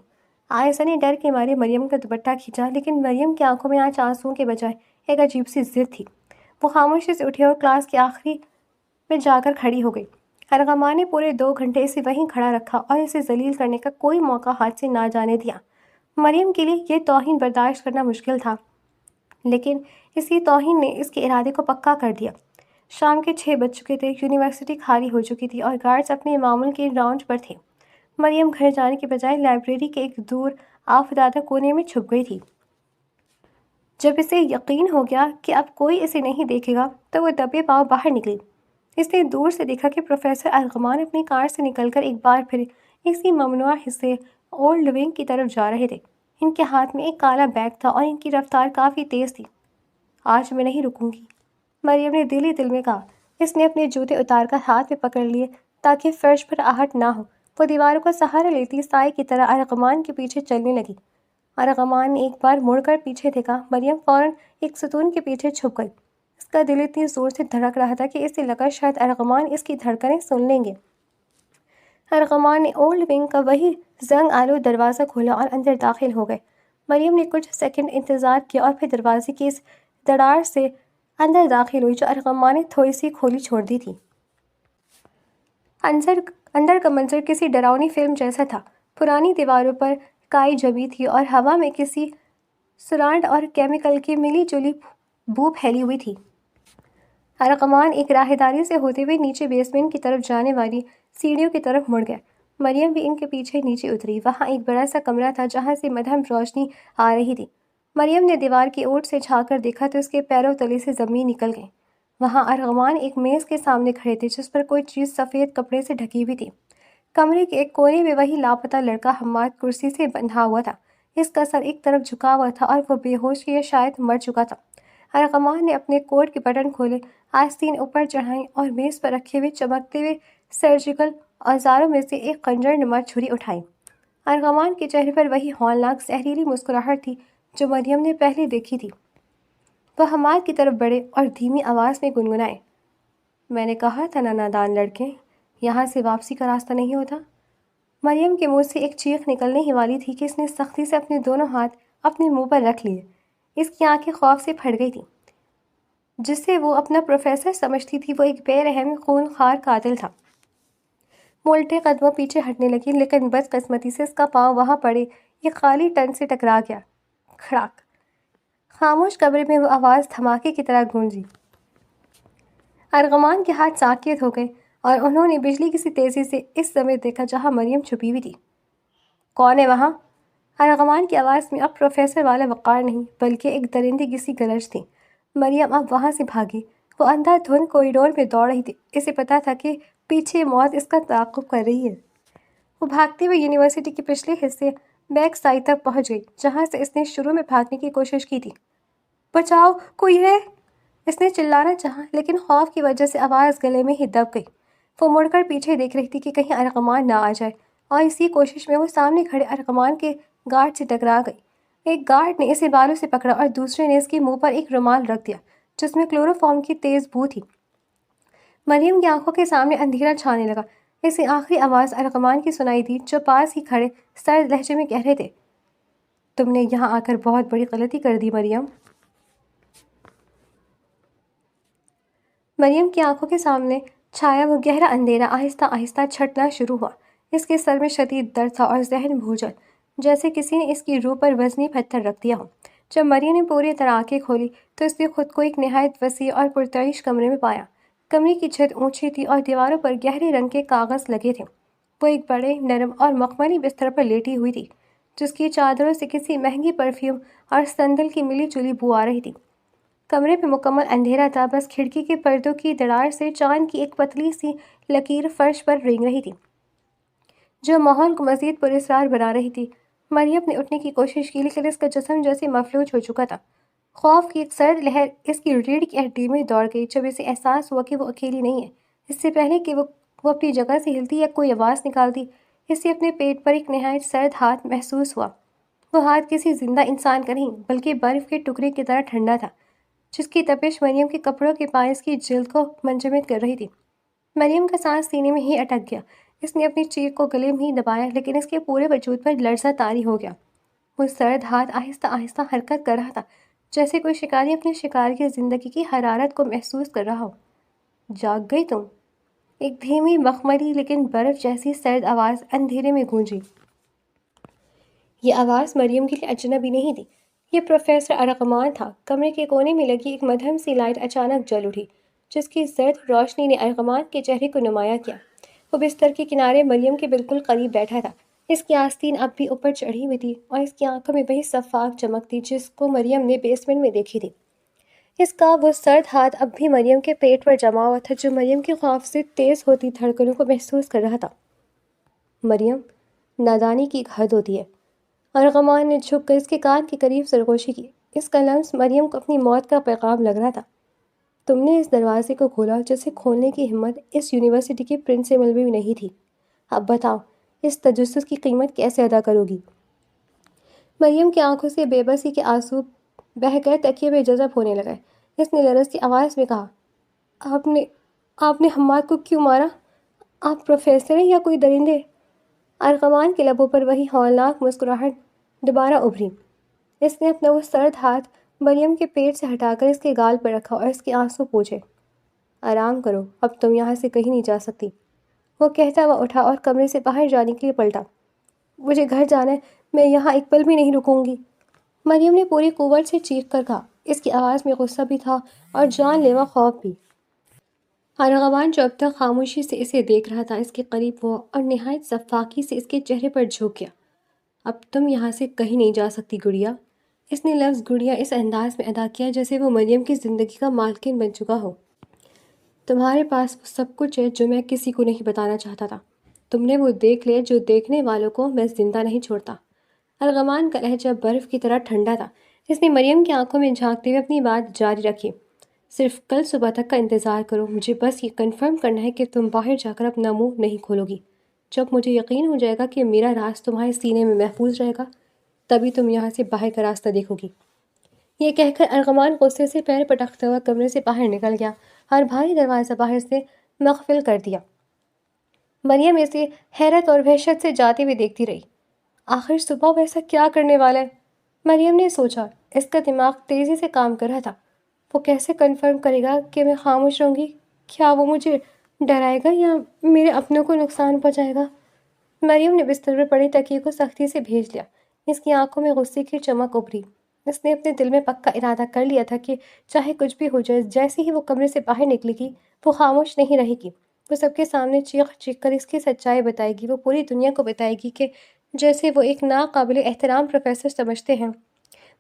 عائشہ نے ڈر کے مارے مریم کا دوپٹہ کھینچا، لیکن مریم کی آنکھوں میں آج آنسوؤں کے بجائے ایک عجیب سی ضد تھی۔ وہ خاموشی سے اٹھی اور کلاس کے آخری میں جا کر کھڑی ہو گئی۔ ارغمان نے پورے 2 گھنٹے اسے وہیں کھڑا رکھا اور اسے ذلیل کرنے کا کوئی موقع ہاتھ سے نہ جانے دیا۔ مریم کے لیے یہ توہین برداشت کرنا مشکل تھا، لیکن اسی توہین نے اس کے ارادے کو پکا کر دیا۔ شام کے 6 بج چکے تھے، یونیورسٹی خالی ہو چکی تھی اور گارڈز اپنے معمول کے راؤنڈ پر تھے۔ مریم گھر جانے کے بجائے لائبریری کے ایک دور آفتادہ کونے میں چھپ گئی تھی۔ جب اسے یقین ہو گیا کہ اب کوئی اسے نہیں دیکھے گا تو وہ دبے پاؤں باہر نکلی۔ اس نے دور سے دیکھا کہ پروفیسر ارغمان اپنی کار سے نکل کر ایک بار پھر اسی ممنوع حصے اولڈ ونگ کی طرف جا رہے تھے۔ ان کے ہاتھ میں ایک کالا بیگ تھا اور ان کی رفتار کافی تیز تھی۔ آج میں نہیں رکوں گی، مریم نے دل ہی دل میں کہا۔ اس نے اپنے جوتے اتار کر ہاتھ میں پکڑ لیے تاکہ فرش پر آہٹ نہ ہو۔ وہ دیواروں کا سہارا لیتی سائے کی طرح ارغمان کے پیچھے چلنے لگی۔ ارغمان نے ایک بار مڑ کر پیچھے دیکھا، مریم فوراً ایک ستون کے پیچھے چھپ گئی۔ اس کا دل اتنی زور سے دھڑک رہا تھا کہ اسے لگا شاید ارغمان اس کی دھڑکنیں سن لیں گے۔ ارغمان نے اولڈ ونگ کا وہی زنگ آلود دروازہ کھولا اور اندر داخل ہو گئے۔ مریم نے کچھ سیکنڈ انتظار کیا اور پھر دروازے کی اس دراڑ سے اندر داخل ہوئی جو ارغمان نے تھوڑی سی کھولی چھوڑ دی تھی۔ اندر کا منظر کسی ڈراؤنی فلم جیسا تھا۔ پرانی دیواروں پر کائی جمی تھی اور ہوا میں کسی سرانڈ اور کیمیکل کی ملی جلی بو پھیلی ہوئی تھی۔ ارغمان ایک راہداری سے ہوتے ہوئے نیچے بیسمنٹ کی طرف جانے والی سیڑھیوں کی طرف مڑ گیا۔ مریم بھی ان کے پیچھے نیچے اتری۔ وہاں ایک بڑا سا کمرہ تھا جہاں سے مدھم روشنی آ رہی تھی۔ مریم نے دیوار کی اوٹ سے جھانک کر دیکھا تو اس کے پیروں تلے سے زمین نکل گئی۔ وہاں ارغمان ایک میز کے سامنے کھڑے تھے جس پر کوئی چیز سفید کپڑے سے ڈھکی ہوئی تھی۔ کمرے کے ایک کونے میں وہی لاپتہ لڑکا حماد کرسی سے بندھا ہوا تھا۔ اس کا سر ایک طرف جھکا ہوا تھا اور وہ بے ہوش یا شاید مر چکا تھا۔ ارغمان نے اپنے کوٹ کے بٹن کھولے، آستین اوپر چڑھائیں اور میز پر رکھے ہوئے چمکتے ہوئے سرجیکل اوزاروں میں سے ایک خنجر نما چھری اٹھائی۔ ارغمان کے چہرے پر وہی ہولناک زہریلی مسکراہٹ تھی جو مریم نے پہلے دیکھی تھی۔ وہ حماد کی طرف بڑھے اور دھیمی آواز میں گنگنائے، میں نے کہا تھا نا نادان لڑکے، یہاں سے واپسی کا راستہ نہیں ہوتا؟ مریم کے منہ سے ایک چیخ نکلنے ہی والی تھی کہ اس نے سختی سے اپنے دونوں ہاتھ اپنے منہ پر رکھ لیے۔ اس کی آنکھیں خوف سے پھٹ گئی تھیں۔ جسے وہ اپنا پروفیسر سمجھتی تھی وہ ایک بے رحم خون خوار قاتل تھا۔ وہ الٹے قدموں پیچھے ہٹنے لگی، لیکن بدقسمتی سے اس کا پاؤں وہاں پڑے ایک خالی ٹن سے ٹکرا گیا۔ کھڑاک! خاموش کمرے میں وہ آواز دھماکے کی طرح گونجی۔ ارغمان کے ہاتھ ساکت ہو گئے اور انہوں نے بجلی کی سی تیزی سے اس سمت دیکھا جہاں مریم چھپی ہوئی تھی۔ کون ہے وہاں؟ ارغمان کی آواز میں اب پروفیسر والا وقار نہیں بلکہ ایک درندے سی گرج تھی۔ مریم اب وہاں سے بھاگی۔ وہ اندھا دھند کوریڈور میں دوڑ رہی تھی۔ اسے پتا تھا کہ پیچھے موت اس کا تعاقب کر رہی ہے۔ وہ بھاگتے ہوئے یونیورسٹی کے پچھلے حصے بیک سائڈ تک پہنچ گئی جہاں سے اس نے شروع میں بھاگنے کی کوشش کی تھی۔ بچاؤ، کوئی ہے! اس نے چلانا چاہا لیکن خوف کی وجہ سے آواز گلے میں ہی دب گئی۔ وہ مڑ کر پیچھے دیکھ رہی تھی کہ کہیں ارغمان نہ آ جائے، اور اسی کوشش میں وہ سامنے کھڑے ارغمان کے گارڈ سے ٹکرا گئی۔ ایک گارڈ نے اسے بالوں سے پکڑا اور دوسرے نے اس کے منہ پر ایک رومال رکھ دیا جس میں کلوروفارم کی تیز بو تھی۔ مریم کی آنکھوں کے سامنے اندھیرا چھانے لگا۔ اسے آخری آواز ارغمان کی سنائی دی جو پاس ہی کھڑے سرد لہجے میں کہہ رہے تھے، تم نے یہاں آ کر بہت بڑی غلطی کر دی مریم۔ مریم کی آنکھوں کے سامنے چھایا وہ گہرا اندھیرا آہستہ آہستہ چھٹنا شروع ہوا۔ اس کے سر میں شدید درد تھا اور ذہن بھوجل، جیسے کسی نے اس کی روح پر وزنی پتھر رکھ دیا ہو۔ جب مریم نے پوری طرح آنکھیں کھولی تو اس نے خود کو ایک نہایت وسیع اور پرتعیش کمرے میں پایا۔ کمرے کی چھت اونچی تھی اور دیواروں پر گہرے رنگ کے کاغذ لگے تھے۔ وہ ایک بڑے، نرم اور مخملی بستر پر لیٹی ہوئی تھی جس کی چادروں سے کسی مہنگی پرفیوم اور سندل کی ملی جلی بو آ رہی تھی۔ کمرے میں مکمل اندھیرا تھا، بس کھڑکی کے پردوں کی دراڑ سے چاند کی ایک پتلی سی لکیر فرش پر رینگ رہی تھی جو ماحول کو مزید پراسرار بنا رہی تھی۔ مریم نے اٹھنے کی کوشش کی لیکن اس کا جسم جیسے مفلوج ہو چکا تھا۔ خوف کی ایک سرد لہر اس کی ریڑھ کی ہڈی میں دوڑ گئی جب اسے احساس ہوا کہ وہ اکیلی نہیں ہے۔ اس سے پہلے کہ وہ اپنی جگہ سے ہلتی یا کوئی آواز نکالتی، اسے اپنے پیٹ پر ایک نہایت سرد ہاتھ محسوس ہوا۔ وہ ہاتھ کسی زندہ انسان کا نہیں بلکہ برف کے ٹکڑے کی طرح ٹھنڈا تھا جس کی تپش مریم کے کپڑوں کے پائس کی جلد کو منجمد کر رہی تھی۔ مریم کا سانس سینے میں ہی اٹک گیا۔ اس نے اپنی چیخ کو گلے میں ہی دبایا لیکن اس کے پورے وجود پر لرزہ طاری ہو گیا۔ وہ سرد ہاتھ آہستہ آہستہ حرکت کر رہا تھا جیسے کوئی شکاری اپنے شکار کی زندگی کی حرارت کو محسوس کر رہا ہو۔ جاگ گئی تم؟ ایک دھیمی مخملی لیکن برف جیسی سرد آواز اندھیرے میں گونجی۔ یہ آواز مریم کے لیے اجنبی نہیں تھی، یہ پروفیسر ارغمان تھا۔ کمرے کے کونے میں لگی ایک مدھم سی لائٹ اچانک جل اٹھی جس کی زرد روشنی نے ارغمان کے چہرے کو نمایاں کیا۔ وہ بستر کے کنارے مریم کے بالکل قریب بیٹھا تھا۔ اس کی آستین اب بھی اوپر چڑھی ہوئی تھی اور اس کی آنکھوں میں وہی شفاف چمک تھی جس کو مریم نے بیسمنٹ میں دیکھی تھی۔ اس کا وہ سرد ہاتھ اب بھی مریم کے پیٹ پر جما ہوا تھا جو مریم کے خوف سے تیز ہوتی دھڑکنوں کو محسوس کر رہا تھا۔ مریم، نادانی کی ایک حد ہوتی ہے۔ ارغمان نے جھک کر اس کے کان کے قریب سرگوشی کی۔ اس کا لمس مریم کو اپنی موت کا پیغام لگ رہا تھا۔ تم نے اس دروازے کو کھولا جسے کھولنے کی ہمت اس یونیورسٹی کے پرنسپل میں بھی نہیں تھی۔ اب بتاؤ، اس تجسس کی قیمت کیسے ادا کرو گی؟ مریم کی آنکھوں سے بے بسی کے آنسو بہہ کر تکیے میں جذب ہونے لگے۔ اس نے لرزتی آواز میں کہا، آپ نے حماد کو کیوں مارا؟ آپ پروفیسر ہیں یا کوئی درندے؟ ارغمان کے لبوں پر وہی ہولناک مسکراہٹ دوبارہ ابھری۔ اس نے اپنا وہ سرد ہاتھ مریم کے پیٹ سے ہٹا کر اس کے گال پر رکھا اور اس کے آنسو پوچھے۔ آرام کرو، اب تم یہاں سے کہیں نہیں جا سکتی۔ وہ کہتا ہوا اٹھا اور کمرے سے باہر جانے کے لیے پلٹا۔ مجھے گھر جانا ہے، میں یہاں ایک پل بھی نہیں رکوں گی، مریم نے پوری قوت سے چیخ کر کہا۔ اس کی آواز میں غصہ بھی تھا اور جان لیوا خوف بھی۔ ارغوان جو اب تک خاموشی سے اسے دیکھ رہا تھا اس کے قریب ہوا اور نہایت شفاقی سے اس کے چہرے پر جھک گیا۔ اب تم یہاں سے کہیں نہیں جا سکتی گڑیا۔ اس نے لفظ گڑیا اس انداز میں ادا کیا جیسے وہ مریم کی زندگی کا مالکن بن چکا ہو۔ تمہارے پاس وہ سب کچھ ہے جو میں کسی کو نہیں بتانا چاہتا تھا۔ تم نے وہ دیکھ لیا جو دیکھنے والوں کو میں زندہ نہیں چھوڑتا۔ ارغمان کا لہجہ برف کی طرح ٹھنڈا تھا۔ اس نے مریم کی آنکھوں میں جھانکتے ہوئے اپنی بات جاری رکھی۔ صرف کل صبح تک کا انتظار کرو، مجھے بس یہ کنفرم کرنا ہے کہ تم باہر جا کر اپنا منہ نہیں کھولو گی۔ جب مجھے یقین ہو جائے گا کہ میرا راز تمہارے سینے میں محفوظ رہے گا، تبھی تم یہاں سے باہر کا راستہ دیکھو گی۔ یہ کہہ کر ارغمان غصے سے پیر پٹکتا ہوا کمرے سے باہر نکل گیا اور بھاری دروازہ باہر سے مقفل کر دیا۔ مریم اسے حیرت اور وحشت سے جاتے ہوئے دیکھتی رہی۔ آخر صبح وہ ایسا کیا کرنے والا ہے؟ مریم نے سوچا۔ اس کا دماغ تیزی سے کام کر رہا تھا۔ وہ کیسے کنفرم کرے گا کہ میں خاموش رہوں گی؟ کیا وہ مجھے ڈرائے گا یا میرے اپنوں کو نقصان پہنچائے گا؟ مریم نے بستر پر پڑی تکیے کو سختی سے بھیج لیا۔ اس کی آنکھوں میں غصے کی چمک ابھری۔ اس نے اپنے دل میں پکا ارادہ کر لیا تھا کہ چاہے کچھ بھی ہو جائے، جیسے ہی وہ کمرے سے باہر نکلے گی وہ خاموش نہیں رہے گی۔ وہ سب کے سامنے چیخ چیخ کر اس کی سچائی بتائے گی۔ وہ پوری دنیا کو بتائے گی کہ جیسے وہ ایک ناقابل احترام پروفیسر سمجھتے ہیں،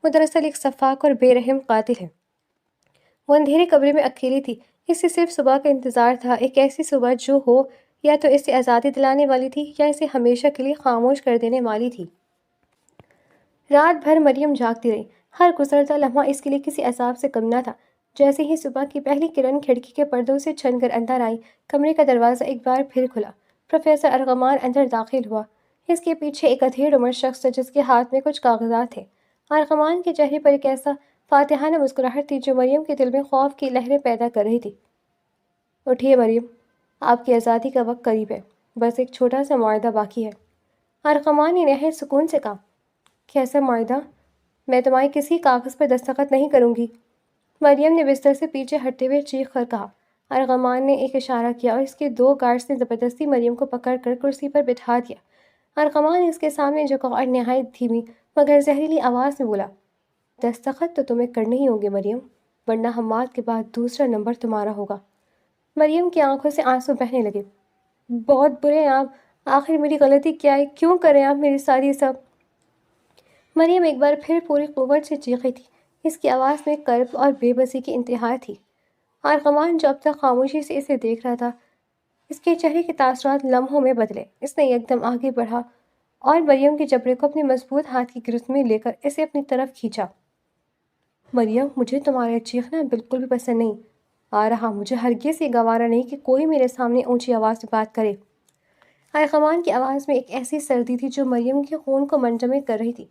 وہ دراصل ایک سفاک اور بے رحم قاتل ہے۔ وہ اندھیرے کمرے میں اکیلی تھی۔ اسے صرف صبح کا انتظار تھا، ایک ایسی صبح جو ہو یا تو اسے آزادی دلانے والی تھی یا اسے ہمیشہ کے لیے خاموش کر دینے والی تھی۔ رات بھر مریم جاگتی رہی۔ ہر گزرتا لمحہ اس کے لیے کسی عذاب سے کم نہ تھا۔ جیسے ہی صبح کی پہلی کرن کھڑکی کے پردوں سے چھن کر اندر آئی، کمرے کا دروازہ ایک بار پھر کھلا۔ پروفیسر ارغمان اندر داخل ہوا۔ اس کے پیچھے ایک ادھیڑ عمر شخص تھا جس کے ہاتھ میں کچھ کاغذات تھے۔ ارغمان کے چہرے پر ایک ایسا فاتحانہ مسکراہٹ تھی جو مریم کے دل میں خوف کی لہریں پیدا کر رہی تھی۔ اٹھیے مریم، آپ کی آزادی کا وقت قریب ہے، بس ایک چھوٹا سا معاہدہ باقی ہے۔ ارغمان نے نہایت سکون سے کہا۔ کیسا معاہدہ؟ میں تمہارے کسی کاغذ پر دستخط نہیں کروں گی، مریم نے بستر سے پیچھے ہٹتے ہوئے چیخ کر کہا۔ ارغمان نے ایک اشارہ کیا اور اس کے دو گارڈز نے زبردستی مریم کو پکڑ کر کرسی پر بٹھا دیا۔ ارغمان اس کے سامنے جھکا اور نہایت دھیمی مگر زہریلی آواز میں بولا، دستخط تو تمہیں کرنے ہی ہوں گے مریم، ورنہ حماد کے بعد دوسرا نمبر تمہارا ہوگا۔ مریم کی آنکھوں سے آنسو بہنے لگے۔ بہت برے ہیں آپ، آخر میری غلطی کیا ہے؟ کیوں کریں آپ میری ساری سب؟ مریم ایک بار پھر پوری قوت سے چیخی تھی۔ اس کی آواز میں کرب اور بے بسی کی انتہا تھی۔ ارغمان جو اب تک خاموشی سے اسے دیکھ رہا تھا، اس کے چہرے کے تاثرات لمحوں میں بدلے۔ اس نے یکدم آگے بڑھا اور مریم کے جبڑے کو اپنے مضبوط ہاتھ کی گرفت میں لے کر اسے اپنی طرف کھینچا۔ مریم، مجھے تمہارا چیخنا بالکل بھی پسند نہیں آ رہا۔ مجھے ہرگز یہ گوارا نہیں کہ کوئی میرے سامنے اونچی آواز میں بات کرے۔ ارغمان کی آواز میں ایک ایسی سردی تھی جو مریم کے خون کو منجمد کر رہی تھی۔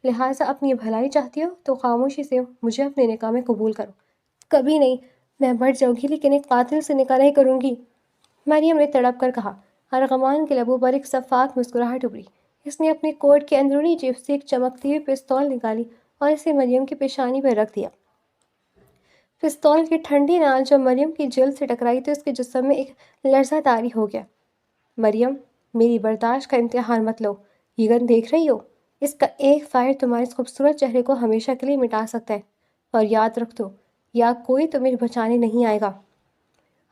لہٰذا اپنی بھلائی چاہتی ہو تو خاموشی سے مجھے اپنے نکاح میں قبول کرو۔ کبھی نہیں، میں مر جاؤں گی لیکن ایک قاتل سے نکاح نہیں کروں گی، مریم نے تڑپ کر کہا۔ ارغمان کے لبوں پر ایک شفاف مسکراہٹ ابھری۔ اس نے اپنے کوٹ کے اندرونی جیب سے ایک چمکتی ہوئی پستول نکالی اور اسے مریم کی پیشانی پر رکھ دیا۔ پستول کی ٹھنڈی نال جب مریم کی جلد سے ٹکرائی تو اس کے جسم میں ایک لرزہ طاری ہو گیا۔ مریم، میری برداشت کا امتحان مت لو۔ یہ گن دیکھ رہی ہو؟ اس کا ایک فائر تمہارے اس خوبصورت چہرے کو ہمیشہ کے لیے مٹا سکتا ہے، اور یاد رکھ دو، یا کوئی تمہیں بچانے نہیں آئے گا۔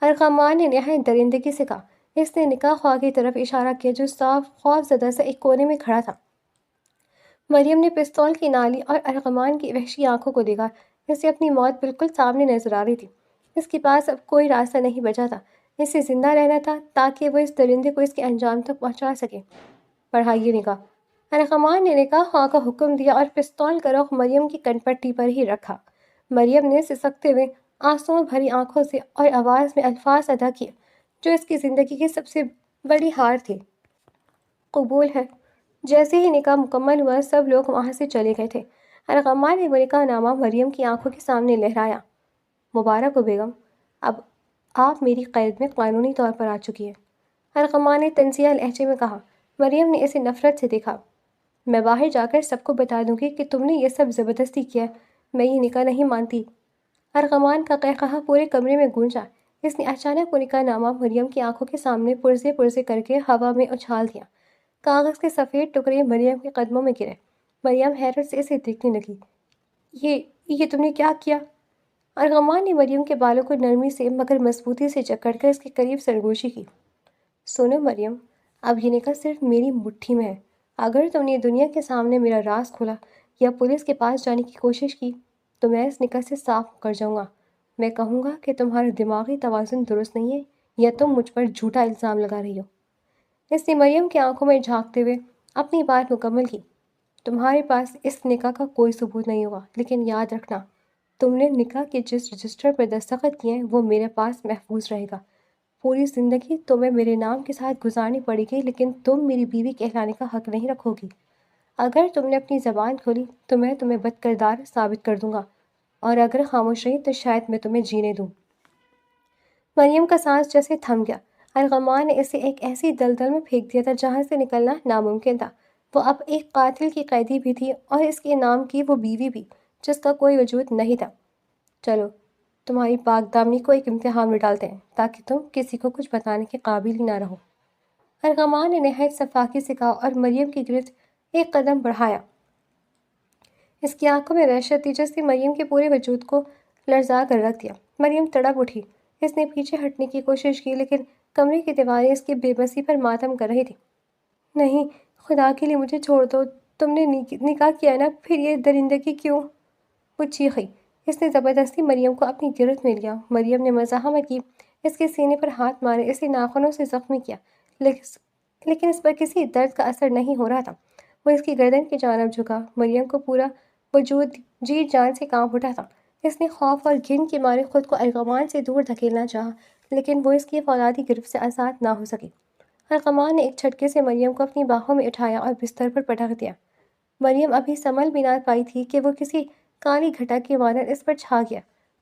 ارغمان نے نہایت درندگی سے کہا۔ اس نے نکاح خواہ کی طرف اشارہ کیا جو صاف خوف زدہ سے ایک کونے میں کھڑا تھا۔ مریم نے پستول کی نالی اور ارغمان کی وحشی آنکھوں کو دیکھا۔ اسے اپنی موت بالکل سامنے نظر آ رہی تھی۔ اس کے پاس اب کوئی راستہ نہیں بچا تھا۔ اسے زندہ رہنا تھا تاکہ وہ اس درندے کو اس کے انجام تک پہنچا سکے۔ پڑھائیے نکاح، ارغمان نے نکاح خواہ کا حکم دیا اور پستول کا رخ مریم کی کن پٹی پر ہی رکھا۔ مریم نے سسکتے ہوئے آنسوؤں بھری آنکھوں سے اور آواز میں الفاظ ادا کیے جو اس کی زندگی کی سب سے بڑی ہار تھی۔ قبول ہے۔ جیسے ہی نکاح مکمل ہوا سب لوگ وہاں سے چلے گئے تھے۔ ارغمان نے وہ نکاح نامہ مریم کی آنکھوں کے سامنے لہرایا۔ مبارک ہو بیگم، اب آپ میری قید میں قانونی طور پر آ چکی ہیں، ارغمان نے طنزیہ لہجے میں کہا۔ مریم نے اسے نفرت سے دیکھا۔ میں باہر جا کر سب کو بتا دوں گی کہ تم نے یہ سب زبردستی کیا، میں یہ نکاح نہیں مانتی۔ ارغمان کا قہقہا پورے کمرے میں گونجا۔ اس نے اچانک وہ نکاح نامہ مریم کی آنکھوں کے سامنے پرزے پرزے کر کے ہوا میں اچھال دیا۔ کاغذ کے سفید ٹکڑے مریم کے قدموں میں گرے۔ مریم حیرت سے اسے دیکھنے لگی۔ یہ تم نے کیا کیا؟ ارغمان نے مریم کے بالوں کو نرمی سے مگر مضبوطی سے جکڑ کر اس کے قریب سرگوشی کی۔ سنو مریم، اب یہ نکاح صرف میری مٹھی میں ہے۔ اگر تم نے دنیا کے سامنے میرا راز کھولا یا پولیس کے پاس جانے کی کوشش کی تو میں اس نکاح سے صاف کر جاؤں گا۔ میں کہوں گا کہ تمہارا دماغی توازن درست نہیں ہے یا تم مجھ پر جھوٹا الزام لگا رہی ہو۔ اس نے مریم کی آنکھوں میں جھانکتے ہوئے اپنی بات مکمل کی۔ تمہارے پاس اس نکاح کا کوئی ثبوت نہیں ہوگا، لیکن یاد رکھنا، تم نے نکاح کے جس رجسٹر پر دستخط کیے ہیں وہ میرے پاس محفوظ رہے گا۔ پوری زندگی تمہیں میرے نام کے ساتھ گزارنی پڑے گی لیکن تم میری بیوی کہلانے کا حق نہیں رکھو گی۔ اگر تم نے اپنی زبان کھولی تو میں تمہیں بد کردار ثابت کر دوں گا، اور اگر خاموش رہی تو شاید میں تمہیں جینے دوں۔ مریم کا سانس جیسے تھم گیا۔ ارغمان نے اسے ایک ایسی دلدل میں پھینک دیا تھا جہاں سے نکلنا ناممکن تھا۔ وہ اب ایک قاتل کی قیدی بھی تھی اور اس کے نام کی وہ بیوی بھی جس کا کوئی وجود نہیں تھا۔ چلو تمہاری پاک دامنی کو ایک امتحان میں ڈالتے ہیں تاکہ تم کسی کو کچھ بتانے کے قابل ہی نہ رہو، ارغمان نے نہایت شفاقی سے کہا اور مریم کی گرفت ایک قدم بڑھایا۔ اس کی آنکھوں میں وحشت تھی جس نے مریم کے پورے وجود کو لرزا کر رکھ دیا۔ مریم تڑپ اٹھی۔ اس نے پیچھے ہٹنے کی کوشش کی لیکن کمرے کی دیواریں اس کی بے بسی پر ماتم کر رہی تھیں۔ نہیں، خدا کے لیے مجھے چھوڑ دو، تم نے نکاح کیا نا، پھر یہ درندگی کیوں؟ وہ چیخی۔ اس نے زبردستی مریم کو اپنی گرفت میں لیا۔ مریم نے مزاحمت کی، اس کے سینے پر ہاتھ مارے، اسے ناخنوں سے زخمی کیا، لیکن اس پر کسی درد کا اثر نہیں ہو رہا تھا۔ وہ اس کی گردن کی جانب جھکا۔ مریم کو پورا وجود جی جان سے کانپ اٹھا تھا۔ اس نے خوف اور گھن کے مارے خود کو ارغمان سے دور دھکیلنا چاہا لیکن وہ اس کی فولادی گرفت سے آزاد نہ ہو سکی۔ ارغمان نے ایک جھٹکے سے مریم کو اپنی باہوں میں اٹھایا اور بستر پر پٹک دیا۔ مریم ابھی سنبھل بھی نہ پائی تھی کہ وہ کسی کالی گھٹا کے مانند اس پر چھا گیا۔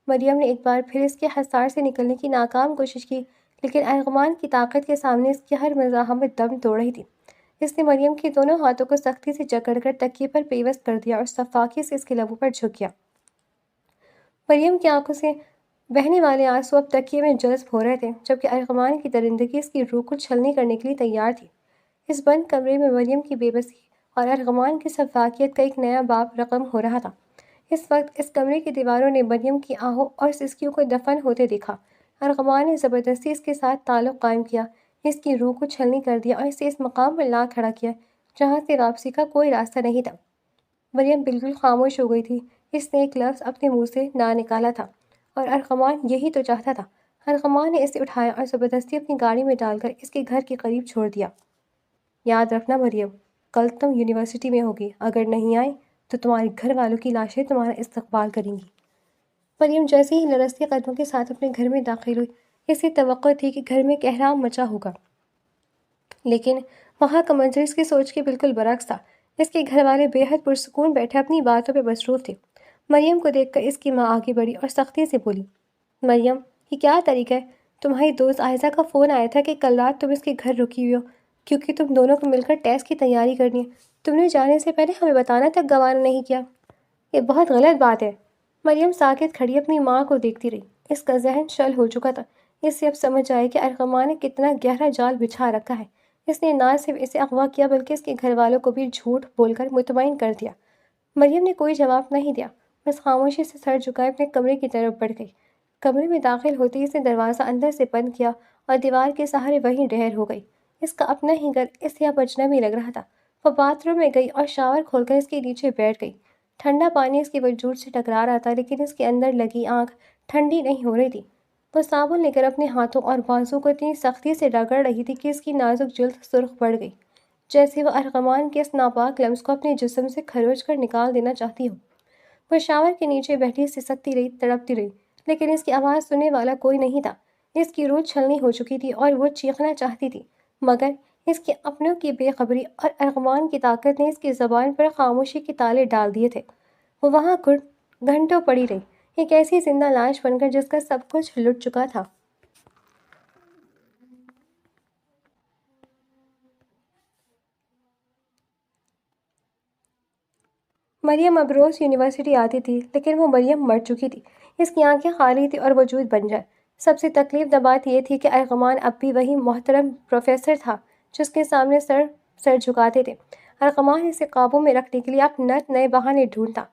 مریم نے ایک بار پھر اس کے حصار سے نکلنے کی ناکام کوشش کی لیکن ارغمان کی طاقت کے سامنے اس کی ہر مزاحمت دم توڑ رہی تھی۔ اس نے مریم کے دونوں ہاتھوں کو سختی سے جکڑ کر تکیے پر پیوست کر دیا اور شفاقی سے اس کے لبوں پر جھک گیا۔ مریم کی آنکھوں سے بہنے والے آنسو اب تکیے میں جذب ہو رہے تھے جبکہ ارغمان کی درندگی اس کی روح کو چھلنی کرنے کے لیے تیار تھی۔ اس بند کمرے میں مریم کی بے بسی اور ارغمان کی شفاقیت کا ایک نیا باب رقم ہو رہا تھا۔ اس وقت اس کمرے کی دیواروں نے مریم کی آہوں اور سسکیوں کو دفن ہوتے دیکھا۔ ارغمان نے زبردستی اس کے ساتھ تعلق قائم کیا، اس کی روح کو چھلنی کر دیا اور اسے اس مقام پر لا کھڑا کیا جہاں سے واپسی کا کوئی راستہ نہیں تھا۔ مریم بالکل خاموش ہو گئی تھی۔ اس نے ایک لفظ اپنے منہ سے نہ نکالا تھا اور ارغمان یہی تو چاہتا تھا۔ ارغمان نے اسے اٹھایا اور زبردستی اپنی گاڑی میں ڈال کر اس کے گھر کے قریب چھوڑ دیا۔ یاد رکھنا مریم، کل تم یونیورسٹی میں ہوگی، اگر نہیں آئی تو تمہارے گھر والوں کی لاشیں تمہارا استقبال کریں گی۔ مریم جیسے ہی لرزتے قدموں کے ساتھ اپنے گھر میں داخل ہوئی، اسے توقع تھی کہ گھر میں کہرام مچا ہوگا، لیکن وہاں کا منظر اس کی سوچ کے بالکل برعکس تھا۔ اس کے گھر والے بے حد پرسکون بیٹھے اپنی باتوں پہ مصروف تھے۔ مریم کو دیکھ کر اس کی ماں آگے بڑھی اور سختی سے بولی، مریم یہ کیا طریقہ ہے؟ تمہاری دوست عائزہ کا فون آیا تھا کہ کل رات تم اس کے گھر رکی ہوئی ہو کیونکہ تم دونوں کو مل کر ٹیسٹ کی تیاری کرنی ہے۔ تم نے جانے سے پہلے ہمیں بتانا تک گوارا نہیں کیا۔ یہ بہت غلط بات ہے۔ مریم ساکت کھڑی اپنی ماں کو دیکھتی رہی۔ اس کا ذہن شل ہو چکا تھا۔ اس سے اب سمجھ آئے کہ ارغمان نے کتنا گہرا جال بچھا رکھا ہے۔ اس نے نہ صرف اسے اغوا کیا بلکہ اس کے گھر والوں کو بھی جھوٹ بول کر مطمئن کر دیا۔ مریم نے کوئی جواب نہیں دیا، بس خاموشی سے سر جھکائے اپنے کمرے کی طرف بڑھ گئی۔ کمرے میں داخل ہوتے ہی اس نے دروازہ اندر سے بند کیا اور دیوار کے سہارے وہیں ڈھیر ہو گئی۔ اس کا اپنا ہی گھر اسے اب اجنبی لگ رہا تھا۔ وہ باتھ روم میں گئی اور شاور کھول کر اس کے نیچے بیٹھ گئی۔ ٹھنڈا پانی اس کے وجود سے ٹکرا رہا تھا لیکن اس کے اندر لگی آنکھ ٹھنڈی نہیں ہو رہی تھی۔ وہ صابن لے کر اپنے ہاتھوں اور بازو کو اتنی سختی سے رگڑ رہی تھی کہ اس کی نازک جلد سرخ پڑ گئی، جیسے وہ ارغمان کے اس ناپاک لمس کو اپنے جسم سے کھروچ کر نکال دینا چاہتی ہو۔ وہ شاور کے نیچے بیٹھی سسکتی رہی، تڑپتی رہی، لیکن اس کی آواز سننے والا کوئی نہیں تھا۔ اس کی روح چھلنی ہو چکی تھی اور وہ چیخنا چاہتی تھی مگر اس کے اپنوں کی بے خبری اور ارغمان کی طاقت نے اس کی زبان پر خاموشی کے تالے ڈال دیے تھے۔ وہ وہاں گھنٹوں پڑی رہی، ایک ایسی زندہ لاش بن کر جس کا سب کچھ لٹ چکا تھا۔ مریم اب روز یونیورسٹی آتی تھی لیکن وہ مریم مر چکی تھی۔ اس کی آنکھیں خالی تھی اور وجود بنجر۔ سب سے تکلیف دہ بات یہ تھی کہ ارغمان اب بھی وہی محترم پروفیسر تھا جس کے سامنے سر جھکاتے تھے۔ ارغمان اسے قابو میں رکھنے کے لیے اب نئے بہانے ڈھونڈتا۔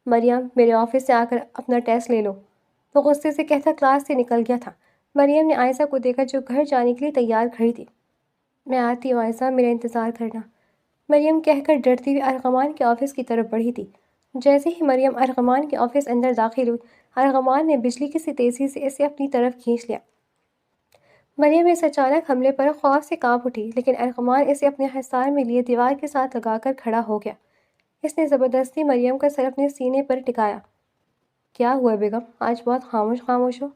مریم میرے آفس سے آ کر اپنا ٹیسٹ لے لو، وہ غصے سے کہتا کلاس سے نکل گیا تھا۔ مریم نے عائزہ کو دیکھا جو گھر جانے کے لیے تیار کھڑی تھی۔ میں آتی ہوں عائزہ، میرا انتظار کرنا، مریم کہہ کر ڈرتی ہوئی ارغمان کے آفس کی طرف بڑھی تھی۔ جیسے ہی مریم ارغمان کے آفس اندر داخل ہوئی، ارغمان نے بجلی کی سی تیزی سے اسے اپنی طرف کھینچ لیا۔ مریم اس اچانک حملے پر خوف سے کانپ اٹھی لیکن ارغمان اسے اپنے حصار میں لیے دیوار کے ساتھ لگا کر کھڑا ہو گیا۔ اس نے زبردستی مریم کا سر اپنے سینے پر ٹکایا۔ کیا ہوا بیگم، آج بہت خاموش ہو؟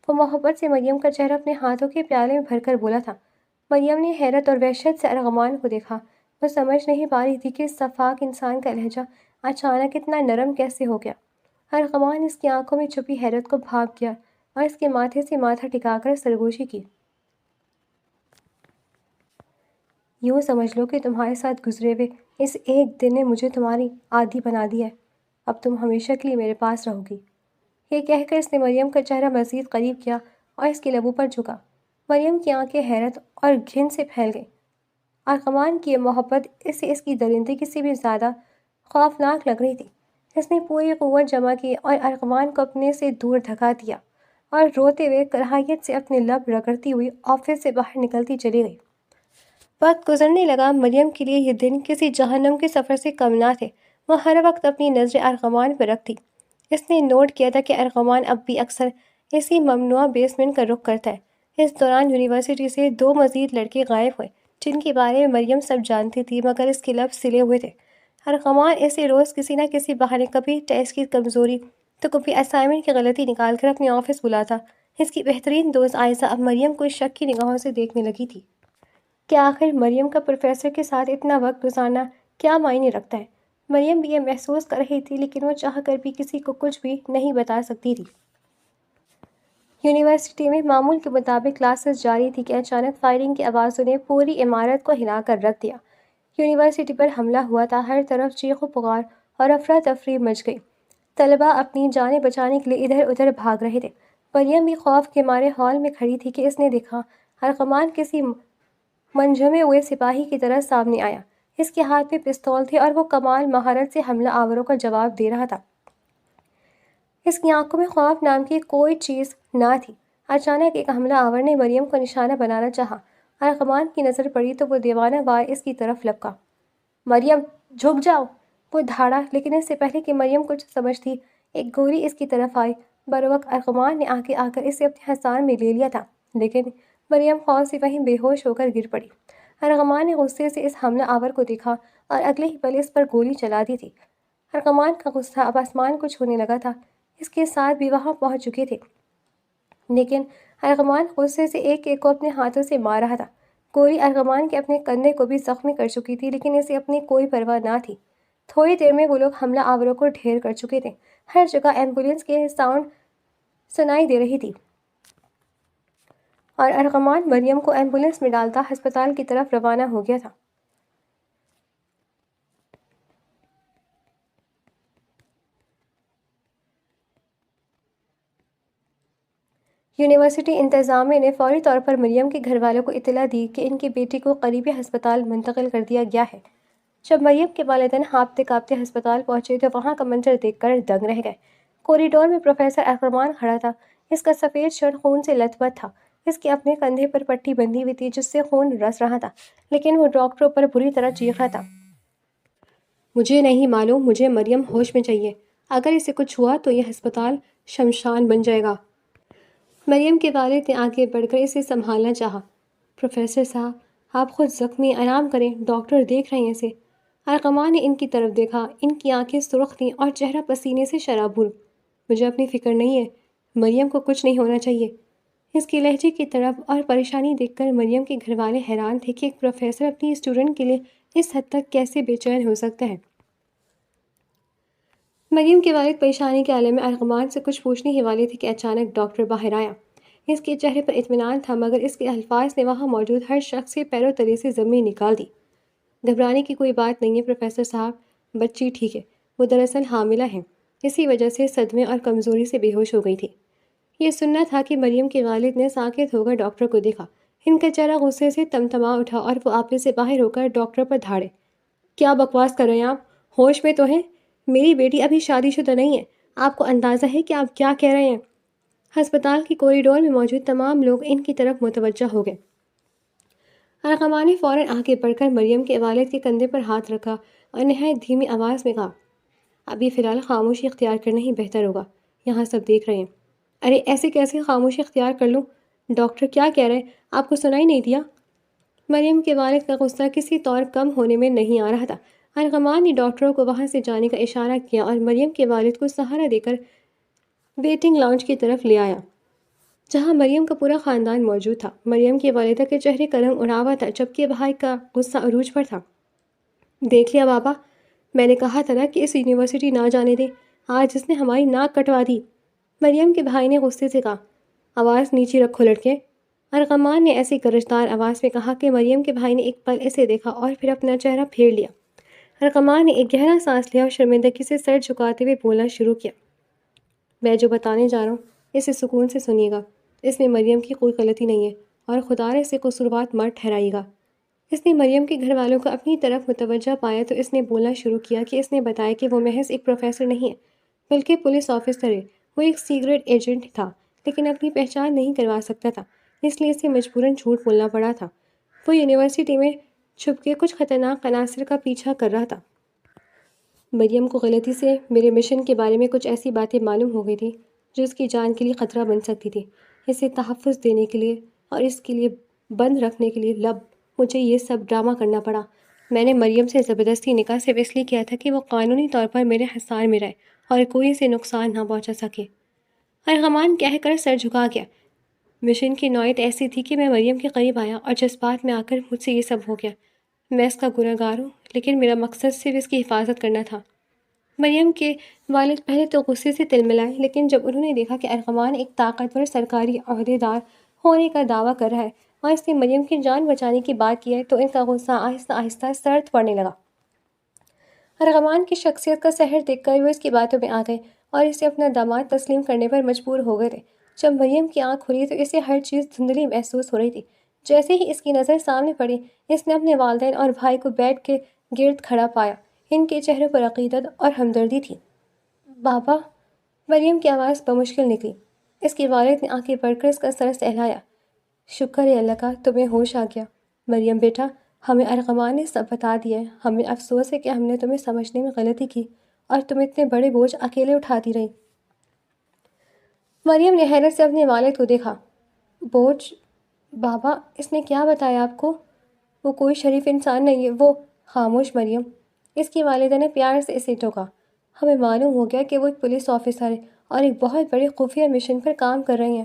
وہ محبت سے مریم کا چہرہ اپنے ہاتھوں کے پیالے میں بھر کر بولا تھا۔ مریم نے حیرت اور وحشت سے ارغمان کو دیکھا۔ وہ سمجھ نہیں پا رہی تھی کہ اس شفاق انسان کا لہجہ اچانک اتنا نرم کیسے ہو گیا۔ ارغمان اس کی آنکھوں میں چھپی حیرت کو بھانپ گیا اور اس کے ماتھے سے ماتھا ٹکا کر سرگوشی کی۔ یوں سمجھ لو کہ تمہارے ساتھ گزرے ہوئے اس ایک دن نے مجھے تمہاری عادی بنا دیا ہے۔ اب تم ہمیشہ کے لیے میرے پاس رہو گی۔ یہ کہہ کر اس نے مریم کا چہرہ مزید قریب کیا اور اس کے لبوں پر جھکا۔ مریم کی آنکھیں حیرت اور گھن سے پھیل گئیں۔ ارغوان کی یہ محبت اسے اس کی درندگی سے بھی زیادہ خوفناک لگ رہی تھی۔ اس نے پوری قوت جمع کی اور ارغوان کو اپنے سے دور دھکا دیا اور روتے ہوئے کراہیت سے اپنے لب رگڑتی ہوئی آفس سے باہر نکلتی چلی گئی۔ وقت گزرنے لگا۔ مریم کے لیے یہ دن کسی جہنم کے سفر سے کم نہ تھے۔ وہ ہر وقت اپنی نظریں ارغوان پر رکھتی۔ اس نے نوٹ کیا تھا کہ ارغوان اب بھی اکثر اسی ممنوع بیسمنٹ کا رخ کرتا ہے۔ اس دوران یونیورسٹی سے 2 مزید لڑکے غائب ہوئے جن کے بارے میں مریم سب جانتی تھی، مگر اس کے لب سلے ہوئے تھے۔ ارغوان اسے روز کسی نہ کسی بہانے، کبھی ٹیسٹ کی کمزوری تو کبھی اسائنمنٹ کی غلطی نکال کر اپنے آفس بلاتا۔ اس کی بہترین دوست عائزہ اب مریم کو شک کی نگاہوں سے دیکھنے لگی تھی کہ آخر مریم کا پروفیسر کے ساتھ اتنا وقت گزارنا کیا معنی رکھتا ہے۔ مریم بھی یہ محسوس کر رہی تھی، لیکن وہ چاہ کر بھی کسی کو کچھ بھی نہیں بتا سکتی تھی۔ یونیورسٹی میں معمول کے مطابق کلاسز جاری تھی کہ اچانک فائرنگ کی آوازوں نے پوری عمارت کو ہلا کر رکھ دیا۔ یونیورسٹی پر حملہ ہوا تھا۔ ہر طرف چیخ و پکار اور افراتفری مچ گئی۔ طلباء اپنی جانیں بچانے کے لیے ادھر ادھر بھاگ رہے تھے۔ مریم بھی خوف کے مارے ہال میں کھڑی تھی کہ اس نے دیکھا ارغوان کسی منجمے ہوئے سپاہی کی طرح سامنے آیا۔ اس کے ہاتھ میں پستول تھی اور وہ کمال مہارت سے حملہ آوروں کا جواب دے رہا تھا۔ اس کی آنکھوں میں خوف نام کی کوئی چیز نہ تھی۔ اچانک ایک حملہ آور نے مریم کو نشانہ بنانا چاہا۔ ارغوان کی نظر پڑی تو وہ دیوانہ وار اس کی طرف لپکا۔ مریم، جھک جاؤ! وہ دھاڑا، لیکن اس سے پہلے کہ مریم کچھ سمجھتی ایک گولی اس کی طرف آئی۔ بروقت ارغوان نے آگے آ کر اسے اپنے حصار میں لے لیا تھا، لیکن مریم خوف سے وہیں بے ہوش ہو کر گر پڑی۔ ارغوان نے غصے سے اس حملہ آور کو دیکھا اور اگلے ہی پل اس پر گولی چلا دی تھی۔ ارغوان کا غصہ اب آسمان کو چھونے لگا تھا۔ اس کے ساتھ بھی وہاں پہنچ چکے تھے، لیکن ارغوان غصے سے ایک ایک کو اپنے ہاتھوں سے مار رہا تھا۔ گولی ارغوان کے اپنے کندھے کو بھی زخمی کر چکی تھی، لیکن اسے اپنی کوئی پرواہ نہ تھی۔ تھوڑی دیر میں وہ لوگ حملہ آوروں کو ڈھیر کر چکے تھے۔ ہر جگہ ایمبولینس کے ساؤنڈ سنائی دے رہی تھی اور ارغوان مریم کو ایمبولینس میں ڈالتا ہسپتال کی طرف روانہ ہو گیا تھا۔ یونیورسٹی انتظامیہ نے فوری طور پر مریم کے گھر والوں کو اطلاع دی کہ ان کی بیٹی کو قریبی ہسپتال منتقل کر دیا گیا ہے۔ جب مریم کے والدین ہانپتے کانپتے ہسپتال پہنچے تو وہاں کا منظر دیکھ کر دنگ رہ گئے۔ کوریڈور میں پروفیسر ارغوان کھڑا تھا۔ اس کا سفید شرٹ خون سے لت پت تھا۔ اس کے اپنے کندھے پر پٹی بندھی ہوئی تھی جس سے خون رس رہا تھا، لیکن وہ ڈاکٹروں پر بری طرح چیخ رہا تھا۔ مجھے نہیں معلوم، مجھے مریم ہوش میں چاہیے۔ اگر اسے کچھ ہوا تو یہ ہسپتال شمشان بن جائے گا۔ مریم کے والد نے آگے بڑھ کر اسے سنبھالنا چاہا۔ پروفیسر صاحب، آپ خود زخمی، آرام کریں، ڈاکٹر دیکھ رہے ہیں اسے۔ ارغوان نے ان کی طرف دیکھا۔ ان کی آنکھیں سرخ تھیں اور چہرہ پسینے سے شرابور۔ مجھے اپنی فکر نہیں ہے، مریم کو کچھ نہیں ہونا چاہیے۔ اس کے لہجے کی طرف اور پریشانی دیکھ کر مریم کے گھر والے حیران تھے کہ ایک پروفیسر اپنی اسٹوڈنٹ کے لیے اس حد تک کیسے بے چین ہو سکتا ہے۔ مریم کے والد پریشانی کے عالم میں ارغوان سے کچھ پوچھنے ہی والے تھے کہ اچانک ڈاکٹر باہر آیا۔ اس کے چہرے پر اطمینان تھا، مگر اس کے الفاظ نے وہاں موجود ہر شخص کے پیروں تلے سے زمین نکال دی۔ گھبرانے کی کوئی بات نہیں ہے پروفیسر صاحب، بچی ٹھیک ہے، وہ دراصل حاملہ ہیں، اسی وجہ سے صدمے اور کمزوری سے بے ہوش ہو گئی تھی۔ یہ سننا تھا کہ مریم کے والد نے ساکت ہو کر ڈاکٹر کو دیکھا۔ ان کا چہرہ غصے سے تمتما اٹھا اور وہ آپے سے باہر ہو کر ڈاکٹر پر دھاڑے۔ کیا بکواس کر رہے ہیں آپ؟ ہوش میں تو ہیں؟ میری بیٹی ابھی شادی شدہ نہیں ہے، آپ کو اندازہ ہے کہ آپ کیا کہہ رہے ہیں؟ ہسپتال کی کوریڈور میں موجود تمام لوگ ان کی طرف متوجہ ہو گئے۔ ارغوان نے فوراً آگے بڑھ کر مریم کے والد کے کندھے پر ہاتھ رکھا اور نہایت دھیمی آواز میں کہا، ابھی فی الحال خاموشی اختیار کرنا ہی بہتر ہوگا، یہاں سب دیکھ رہے ہیں۔ ارے ایسے کیسے خاموشی اختیار کر لوں؟ ڈاکٹر کیا کہہ رہے ہیں؟ آپ کو سنائی نہیں دیا؟ مریم کے والد کا غصہ کسی طور کم ہونے میں نہیں آ رہا تھا۔ ارغوان نے ڈاکٹروں کو وہاں سے جانے کا اشارہ کیا اور مریم کے والد کو سہارا دے کر ویٹنگ لاؤنج کی طرف لے آیا، جہاں مریم کا پورا خاندان موجود تھا۔ مریم کی والدہ کے چہرے کا رنگ اڑا ہوا تھا، جبکہ بھائی کا غصہ عروج پر تھا۔ دیکھ لیا بابا، میں نے کہا تھا نا کہ اس یونیورسٹی نہ جانے دیں، آج اس نے ہماری ناک کٹوا دی۔ مریم کے بھائی نے غصے سے کہا، آواز نیچے رکھو لڑکے، ارغمان نے ایسی گرجدار آواز میں کہا کہ مریم کے بھائی نے ایک پل اسے دیکھا اور پھر اپنا چہرہ پھیر لیا۔ ارغمان نے ایک گہرا سانس لیا اور شرمندگی سے سر جھکاتے ہوئے بولنا شروع کیا۔ میں جو بتانے جا رہا ہوں اسے سکون سے سنیے گا۔ اس میں مریم کی کوئی غلطی نہیں ہے اور خدا اسے قصوروار مت ٹھہرائے گا۔ اس نے مریم کے گھر والوں کو اپنی طرف متوجہ پایا تو اس نے بولنا شروع کیا کہ اس نے بتایا کہ وہ محض ایک پروفیسر نہیں ہے بلکہ پولیس آفیسر ہے۔ وہ ایک سیکرٹ ایجنٹ تھا لیکن اپنی پہچان نہیں کروا سکتا تھا، اس لیے اسے مجبوراً جھوٹ بولنا پڑا تھا۔ وہ یونیورسٹی میں چھپ کے کچھ خطرناک عناصر کا پیچھا کر رہا تھا۔ مریم کو غلطی سے میرے مشن کے بارے میں کچھ ایسی باتیں معلوم ہو گئی تھیں جو اس کی جان کے لیے خطرہ بن سکتی تھی۔ اسے تحفظ دینے کے لیے اور اس کے لیے بند رکھنے کے لیے مجھے یہ سب ڈرامہ کرنا پڑا۔ میں نے مریم سے زبردستی نکاح صرف اس لیے کیا تھا کہ وہ قانونی طور پر میرے حصار میں رہے اور کوئی اسے نقصان نہ پہنچا سکے۔ ارغمان کہہ کر سر جھکا گیا۔ مشن کی نوعیت ایسی تھی کہ میں مریم کے قریب آیا اور جذبات میں آ کر مجھ سے یہ سب ہو گیا۔ میں اس کا گنہگار ہوں لیکن میرا مقصد صرف اس کی حفاظت کرنا تھا۔ مریم کے والد پہلے تو غصے سے تلملائے، لیکن جب انہوں نے دیکھا کہ ارغمان ایک طاقتور سرکاری عہدیدار ہونے کا دعویٰ کر رہا ہے اور اس نے مریم کی جان بچانے کی بات کی ہے تو ان کا غصہ آہستہ آہستہ سرد پڑنے لگا۔ ارغمان کی شخصیت کا سحر دیکھ کر وہ اس کی باتوں میں آ گئے اور اسے اپنا داماد تسلیم کرنے پر مجبور ہو گئے تھے۔ جب مریم کی آنکھ کھلی تو اسے ہر چیز دھندلی محسوس ہو رہی تھی۔ جیسے ہی اس کی نظر سامنے پڑی اس نے اپنے والدین اور بھائی کو بیڈ کے گرد کھڑا پایا۔ ان کے چہروں پر عقیدت اور ہمدردی تھی۔ بابا، مریم کی آواز بمشکل نکلی۔ اس کے والد نے آنکھیں پڑھ کر اس کا سر سہلایا۔ شکر ہے اللہ کا تمہیں ہوش آ گیا۔ مریم بیٹا، ہمیں ارغمان نے سب بتا دیا ہے۔ ہمیں افسوس ہے کہ ہم نے تمہیں سمجھنے میں غلطی کی اور تم اتنے بڑے بوجھ اکیلے اٹھاتی رہی۔ مریم نے حیرت سے اپنے والد کو دیکھا۔ بوجھ؟ بابا، اس نے کیا بتایا آپ کو؟ وہ کوئی شریف انسان نہیں ہے، وہ… خاموش مریم، اس کی والدہ نے پیار سے اسے ٹوکا۔ ہمیں معلوم ہو گیا کہ وہ ایک پولیس آفیسر ہے اور ایک بہت بڑے خفیہ مشن پر کام کر رہے ہیں۔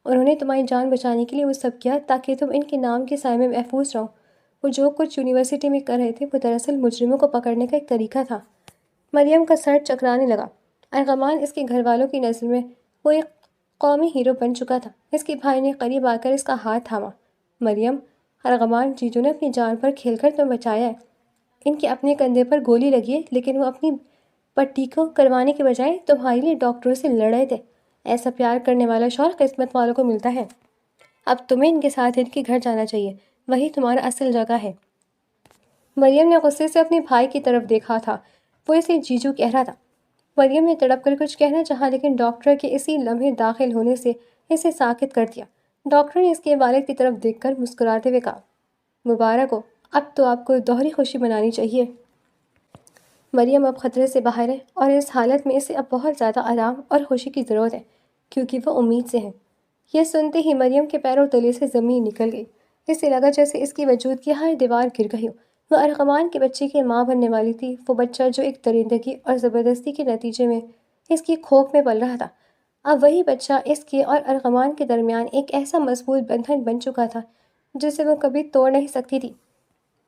انہوں نے تمہاری جان بچانے کے لیے وہ سب کیا تاکہ تم ان کے نام کے سائے میں محفوظ رہو۔ وہ جو کچھ یونیورسٹی میں کر رہے تھے وہ دراصل مجرموں کو پکڑنے کا ایک طریقہ تھا۔ مریم کا سر چکرانے لگا۔ ارغمان اس کے گھر والوں کی نظر میں وہ ایک قومی ہیرو بن چکا تھا۔ اس کے بھائی نے قریب آ کر اس کا ہاتھ تھاما۔ مریم، ارغمان جیجو نے اپنی جان پر کھیل کر تمہیں بچایا ہے۔ ان کے اپنے کندھے پر گولی لگی ہے لیکن وہ اپنی پٹی کو کروانے کے بجائے تمہارے لیے ڈاکٹروں سے لڑ رہے تھے۔ ایسا پیار کرنے والا شوہر قسمت والوں کو ملتا ہے۔ اب تمہیں ان کے ساتھ ان کے گھر جانا چاہیے، وہی تمہارا اصل جگہ ہے۔ مریم نے غصے سے اپنے بھائی کی طرف دیکھا تھا، وہ اسے جیجو کہہ رہا تھا۔ مریم نے تڑپ کر کچھ کہنا چاہا لیکن ڈاکٹر کے اسی لمحے داخل ہونے سے اسے ساکت کر دیا۔ ڈاکٹر نے اس کے والد کی طرف دیکھ کر مسکراتے ہوئے کہا، مبارک ہو، اب تو آپ کو دوہری خوشی منانی چاہیے۔ مریم اب خطرے سے باہر ہے اور اس حالت میں اسے اب بہت زیادہ آرام اور خوشی کی ضرورت ہے کیونکہ وہ امید سے ہے۔ یہ سنتے ہی مریم کے پیروں تلے سے زمین نکل گئی۔ اسے لگا جیسے اس کی وجود کی ہر دیوار گر گئی ہو۔ وہ ارغمان کے بچے کی ماں بننے والی تھی، وہ بچہ جو ایک درندگی اور زبردستی کے نتیجے میں اس کی کھوک میں پل رہا تھا۔ اب وہی بچہ اس کے اور ارغمان کے درمیان ایک ایسا مضبوط بندھن بن چکا تھا جسے وہ کبھی توڑ نہیں سکتی تھی۔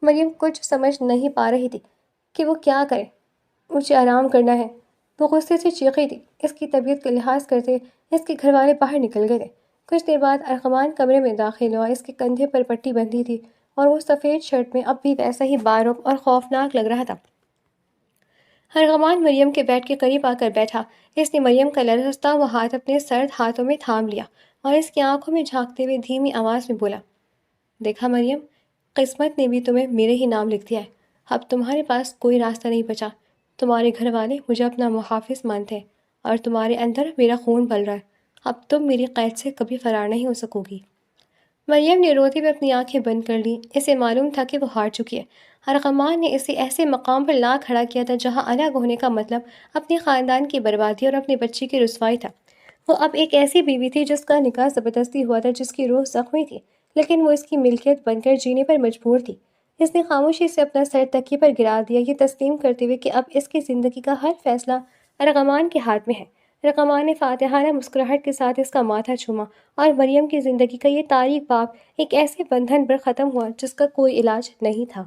مریم کچھ سمجھ نہیں پا رہی تھی کہ وہ کیا کرے۔ مجھے آرام کرنا ہے، وہ غصے سے چیخی تھی۔ اس کی طبیعت کا لحاظ کرتے اس کے گھر والے باہر نکل گئے تھے۔ کچھ دیر بعد ارغمان کمرے میں داخل ہوا۔ اس کے کندھے پر پٹی بندھی تھی اور وہ سفید شرٹ میں اب بھی ویسا ہی بارب اور خوفناک لگ رہا تھا۔ ارغمان مریم کے بیڈ کے قریب آ کر بیٹھا۔ اس نے مریم کا لرزتا ہوا ہاتھ اپنے سرد ہاتھوں میں تھام لیا اور اس کی آنکھوں میں جھانکتے ہوئے دھیمی آواز میں بولا، دیکھا مریم، قسمت نے بھی تمہیں میرے ہی نام لکھ دیا ہے۔ اب تمہارے پاس کوئی راستہ نہیں بچا۔ تمہارے گھر والے مجھے اپنا محافظ مانتے ہیں اور تمہارے اندر میرا خون بل رہا ہے۔ اب تم میری قید سے کبھی فرار نہیں ہو سکو گی۔ مریم نے روتے ہوئے اپنی آنکھیں بند کر لیں۔ اسے معلوم تھا کہ وہ ہار چکی ہے۔ ارغمان نے اسے ایسے مقام پر لا کھڑا کیا تھا جہاں الگ ہونے کا مطلب اپنے خاندان کی بربادی اور اپنے بچے کی رسوائی تھا۔ وہ اب ایک ایسی بیوی تھی جس کا نکاح زبردستی ہوا تھا، جس کی روح زخمی تھی لیکن وہ اس کی ملکیت بن کر جینے پر مجبور تھی۔ اس نے خاموشی سے اپنا سر تکیے پر گرا دیا، یہ تسلیم کرتے ہوئے کہ اب اس کی زندگی کا ہر فیصلہ ارغمان کے ہاتھ میں ہے۔ ارغمان نے فاتحانہ مسکراہٹ کے ساتھ اس کا ماتھا چوما اور مریم کی زندگی کا یہ تاریک باب ایک ایسے بندھن پر ختم ہوا جس کا کوئی علاج نہیں تھا۔